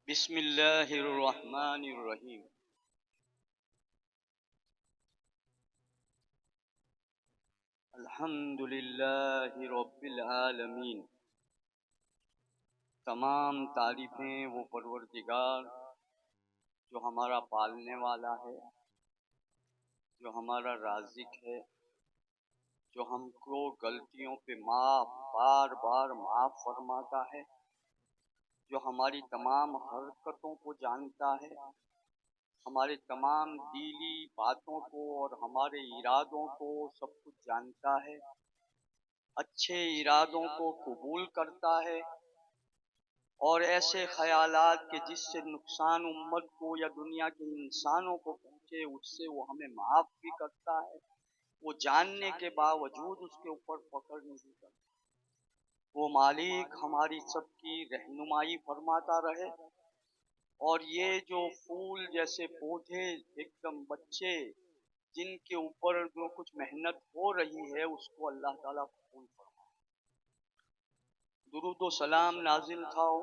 बिस्मिल्लाहिर्रहमानिर्रहीम। अल्हम्दुलिल्लाहि रब्बिल आलमीन। तमाम तारीफें वो परवरदिगार जो हमारा पालने वाला है, जो हमारा राज़िक है, जो हमको गलतियों पे बार बार माफ़ फरमाता है, जो हमारी तमाम हरकतों को जानता है, हमारे तमाम दिली बातों को और हमारे इरादों को सब कुछ जानता है, अच्छे इरादों को कबूल करता है और ऐसे ख्यालात के जिससे नुकसान उम्मत को या दुनिया के इंसानों को पहुँचे उससे वो हमें माफ़ भी करता है। वो जानने के बावजूद उसके ऊपर पकड़ नहीं करता। वो मालिक हमारी सबकी रहनुमाई फरमाता रहे। और ये जो फूल जैसे पौधे एकदम बच्चे जिनके ऊपर जो कुछ मेहनत हो रही है उसको अल्लाह ताला कबूल फरमाए। दुरूद व सलाम नाजिल खाओ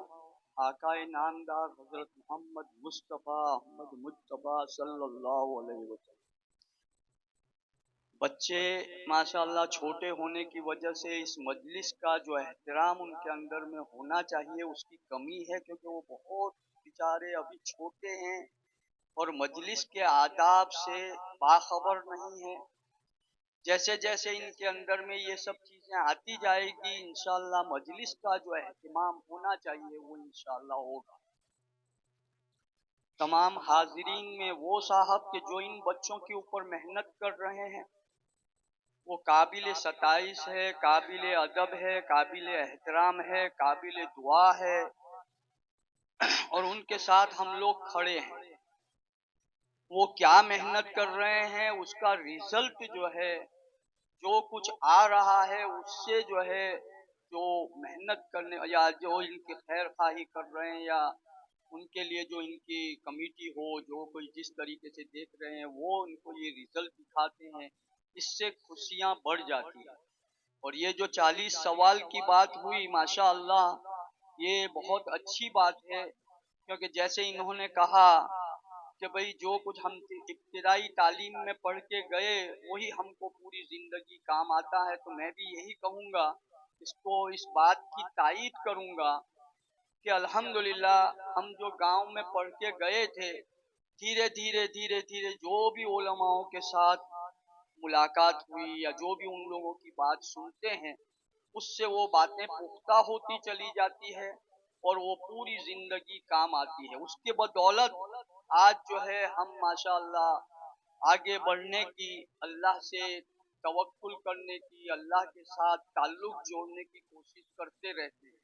आकाए नामदार हजरत मोहम्मद मुस्तफ़ा अहमद मुज्तबा सल्लल्लाहु अलैहि वसल्लम। बच्चे माशाअल्लाह छोटे होने की वजह से इस मजलिस का जो एहतराम उनके अंदर में होना चाहिए उसकी कमी है, क्योंकि वो बहुत बेचारे अभी छोटे हैं और मजलिस के आदाब से बाखबर नहीं है। जैसे जैसे इनके अंदर में ये सब चीज़ें आती जाएगी इंशाअल्लाह मजलिस का जो एहतमाम होना चाहिए वो इंशाअल्लाह होगा। तमाम हाजिरीन में वो साहब के जो इन बच्चों के ऊपर मेहनत कर रहे हैं वो काबिल सताइश है, काबिल अदब है, काबिल एहतराम है, काबिल दुआ है। और उनके साथ हम लोग खड़े हैं। वो क्या मेहनत कर रहे हैं, उसका रिजल्ट जो है, जो कुछ आ रहा है उससे जो है, जो मेहनत करने या जो इनकी खैर खाही कर रहे हैं या उनके लिए जो इनकी कमेटी हो, जो कोई जिस तरीके से देख रहे हैं वो उनको ये रिजल्ट दिखाते हैं, इससे खुशियां बढ़ जाती है। और ये जो 40 सवाल की बात हुई, माशाअल्लाह ये बहुत अच्छी बात है, क्योंकि जैसे इन्होंने कहा कि भाई जो कुछ हम इब्तिदाई तालीम में पढ़ के गए वही हमको पूरी जिंदगी काम आता है। तो मैं भी यही कहूँगा, इसको इस बात की तायीद करूँगा कि अल्हम्दुलिल्लाह हम जो गांव में पढ़ के गए थे, धीरे धीरे जो भी उलमाओं के साथ मुलाकात हुई या जो भी उन लोगों की बात सुनते हैं, उससे वो बातें पुख्ता होती चली जाती है और वो पूरी जिंदगी काम आती है। उसके बदौलत आज जो है हम माशाअल्लाह आगे बढ़ने की, अल्लाह से तवक्कुल करने की, अल्लाह के साथ ताल्लुक जोड़ने की कोशिश करते रहते हैं।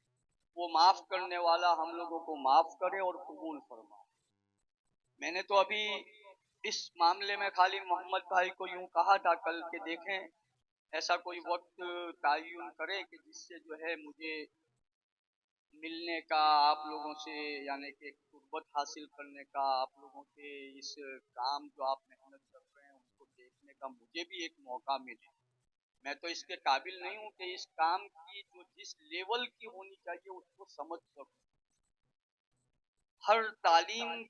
वो माफ करने वाला हम लोगों को माफ करे और कबूल फरमाए। मैंने तो अभी इस मामले में खाली मोहम्मद भाई को यूं कहा था कल के देखें ऐसा कोई वक्त तयन करे कि जिससे जो है मुझे मिलने का आप लोगों से, यानी कि कुर्बत हासिल करने का, आप लोगों के इस काम जो आप मेहनत कर रहे हैं उनको देखने का मुझे भी एक मौका मिले। मैं तो इसके काबिल नहीं हूँ कि इस काम की जो जिस लेवल की होनी चाहिए उसको समझ सकूं। हर तालीम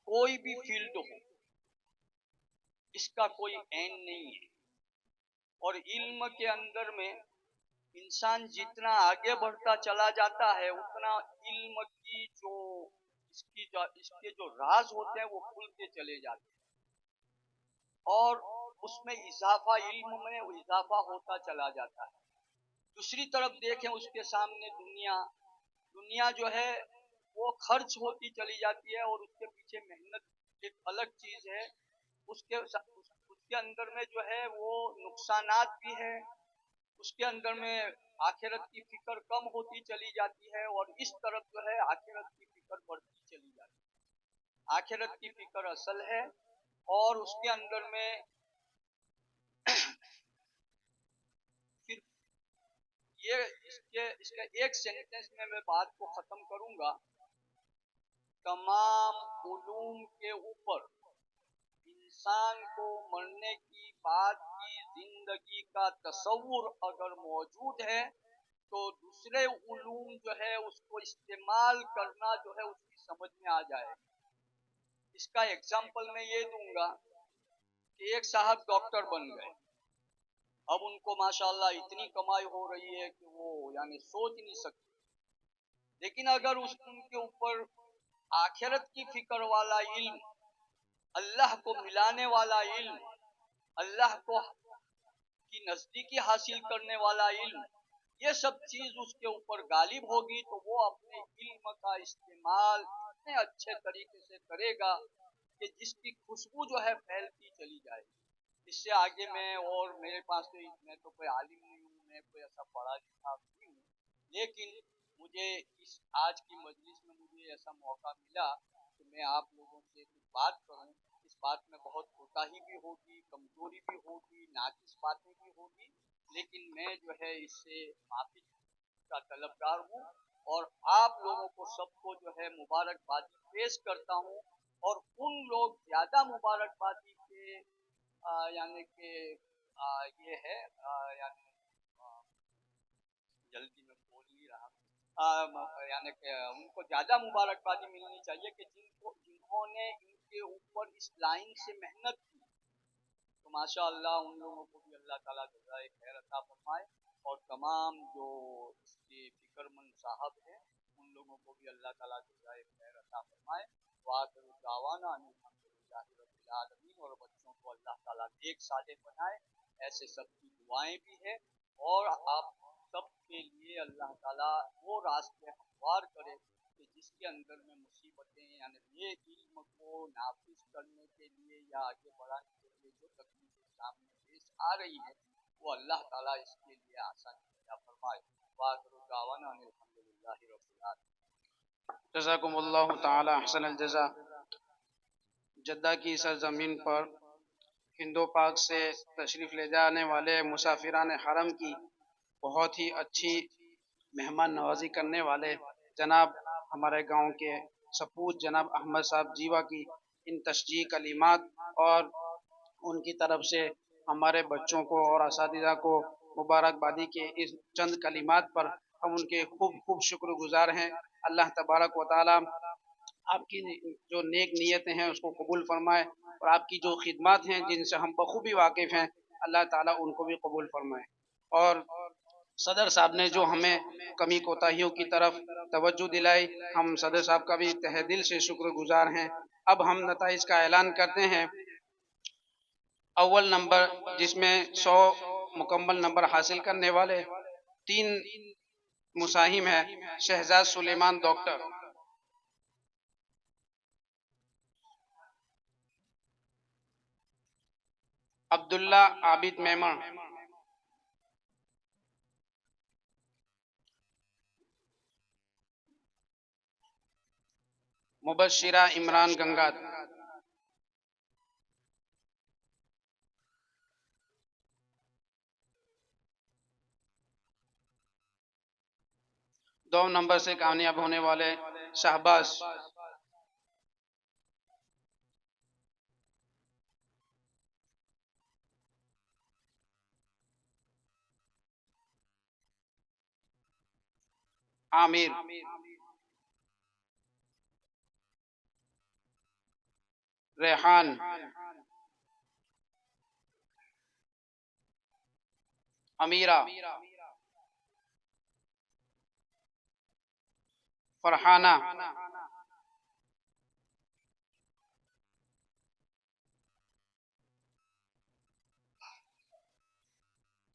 कोई भी फील्ड हो, इसका कोई एंड नहीं है। और इल्म के अंदर में इंसान जितना आगे बढ़ता चला जाता है उतना इल्म की जो इसके जो राज होते हैं वो खुलते चले जाते हैं और उसमें इजाफा, इल्म में इजाफा होता चला जाता है। दूसरी तरफ देखें उसके सामने दुनिया जो है वो खर्च होती चली जाती है और उसके पीछे मेहनत एक अलग चीज है। उसके अंदर में जो है वो नुकसानात भी है, उसके अंदर में आखिरत की फिक्र कम होती चली जाती है और इस तरफ जो है आखिरत की फिक्र बढ़ती चली जाती है। आखिरत की फिक्र असल है और उसके अंदर में फिर ये इसके एक सेंटेंस में मैं बात को खत्म करूंगा। तमाम उलूम के ऊपर इंसान को मरने की बाद की जिंदगी का तस्वुर अगर मौजूद है तो दूसरे उलूम जो है उसको इस्तेमाल करना जो है उसकी समझ में आ जाए। इसका एग्जाम्पल मैं ये दूंगा कि एक साहब डॉक्टर बन गए, अब उनको माशाल्लाह इतनी कमाई हो रही है कि वो यानी सोच नहीं सकते। लेकिन अगर उनके ऊपर आखिरत की फिक्र वाला इल्म, अल्लाह को मिलाने वाला इल्म, अल्लाह को की नजदीकी हासिल करने वाला इल्म, ये सब चीज उसके ऊपर गालिब होगी तो वो अपने इल्म का इस्तेमाल इतने अच्छे तरीके से करेगा कि जिसकी खुशबू जो है फैलती चली जाएगी। इससे आगे मैं, और मेरे पास तो मैं तो कोई आलिम नहीं हूँ, मैं कोई ऐसा पढ़ा लिखा नहीं हूँ, लेकिन मुझे इस आज की मजलिस में मुझे ऐसा मौका मिला कि मैं आप लोगों से कुछ बात करूँ। इस बात में बहुत कोताही भी होगी, कमजोरी भी होगी, नाकिस बातें भी होगी, लेकिन मैं जो है इससे माफी का तलबगार हूँ और आप लोगों को सबको जो है मुबारकबादी पेश करता हूँ। और उन लोग ज्यादा मुबारकबादी के यानी कि ये है यानी जल्दी में बोल नहीं रहा, यानी कि उनको ज्यादा मुबारकबादी मिलनी चाहिए कि जिन्होंने इनके ऊपर इस लाइन से मेहनत की। तो माशाअल्लाह उन लोगों को भी अल्लाह ताला जज़ाए खैर अता फरमाए और तमाम जो इसके फिक्रमंद साहब हैं उन लोगों को भी अल्लाह ताला जज़ाए खैर अता फरमाए। वाखिर दावाना अल्हम्दुलिल्लाहि रब्बिल आलमीन। और बच्चों को अल्लाह ताला नेक साले बनाए, ऐसे सबकी दुआएं भी है और आप सब के लिए अल्लाह ताला वो रास्ते हमवार करे कि जिसके अंदर में मुसीबतें यानी ये इल्म को नाफिज करने के लिए या आगे बढ़ाने के लिए जो तकलीफें सामने पेश आ रही है वो अल्लाह ताला इसके लिए आसानी पैदा फरमाए। वाखिर दावाना अल्हम्दुलिल्लाहि रब्बिल आलमीन। जज़ाकुमुल्लाहु ताला अहसनल जज़ा। जद्दा की सरजमीन पर हिंदू पाक से तशरीफ़ ले जाने वाले मुसाफिरान हरम की बहुत ही अच्छी मेहमान नवाजी करने वाले जनाब हमारे गांव के सपूत जनाब अहमद साहब जीवा की इन तशजीह कलीमात और उनकी तरफ से हमारे बच्चों को और असातिज़ा को मुबारकबादी के इस चंद कलीमात पर हम उनके खूब खूब शुक्रगुजार हैं। अल्लाह तबारक व ताला आपकी जो नेक नीयतें हैं उसको कबूल फरमाए और आपकी जो खिदमत हैं जिनसे हम बखूबी वाकिफ़ हैं अल्लाह ताला उनको भी कबूल फरमाए। और सदर साहब ने जो हमें कमी कोताहियों की तरफ तवज्जो दिलाई, हम सदर साहब का भी तहे दिल से शुक्रगुजार हैं। अब हम नताइज का ऐलान करते हैं। अव्वल नंबर जिसमें 100 मुकम्मल नंबर हासिल करने वाले 3 मुसाहिम है शहजाद सुलेमान डॉक्टर, अब्दुल्ला आबिद मेमन, मुबशिरा इमरान गंगात, दो नंबर से कामयाब होने वाले शाहबाज, आमिर, रेहान, अमीरा, फरहाना,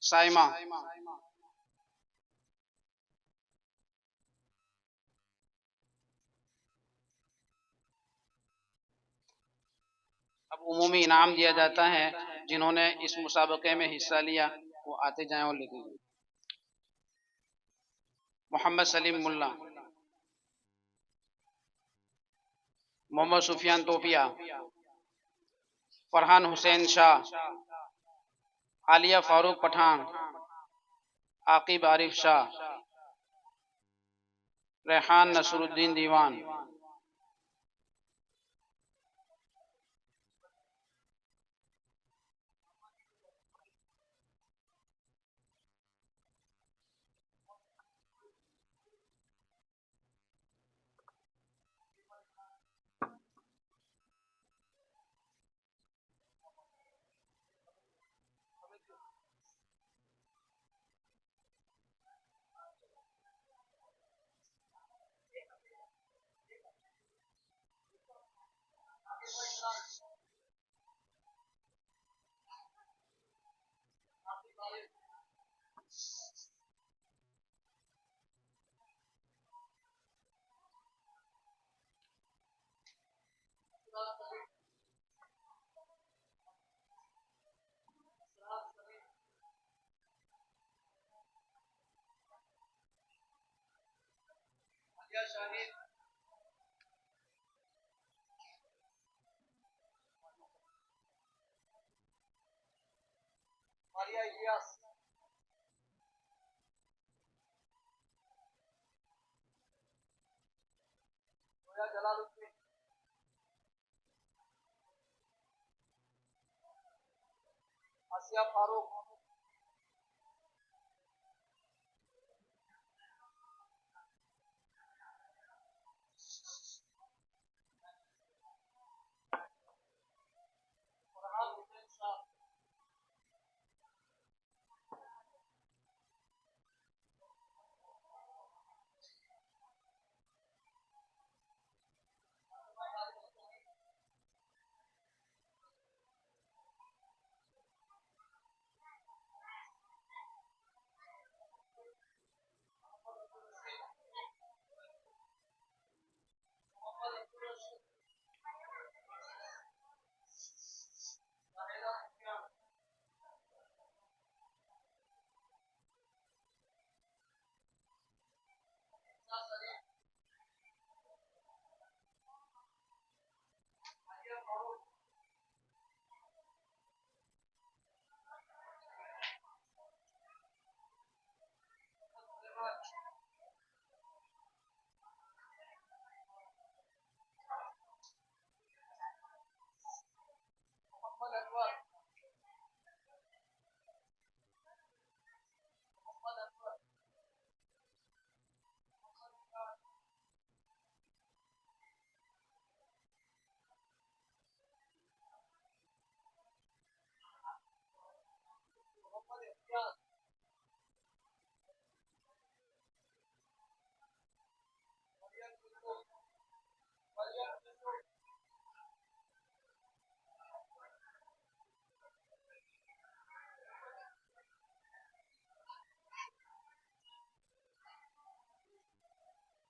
साइमा। अब उमूमी इनाम दिया जाता है, जिन्होंने इस मुसाबके में हिस्सा लिया वो आते जाएं और लेते जाएं। मोहम्मद सलीम मुल्ला, मोहम्मद सुफियान तोपिया, फरहान हुसैन शाह, आलिया फारूक पठान, आकिब आरिफ शाह, रेहान नसरुद्दीन दीवान, आसिया फारूक,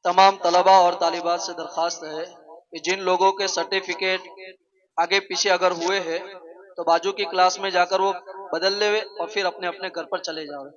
तमाम तलबा और तालिबात से दरख्वास्त है कि जिन लोगों के सर्टिफिकेट आगे पीछे अगर हुए हैं तो बाजू की क्लास में जाकर वो बदल ले और फिर अपने अपने घर पर चले जाओ।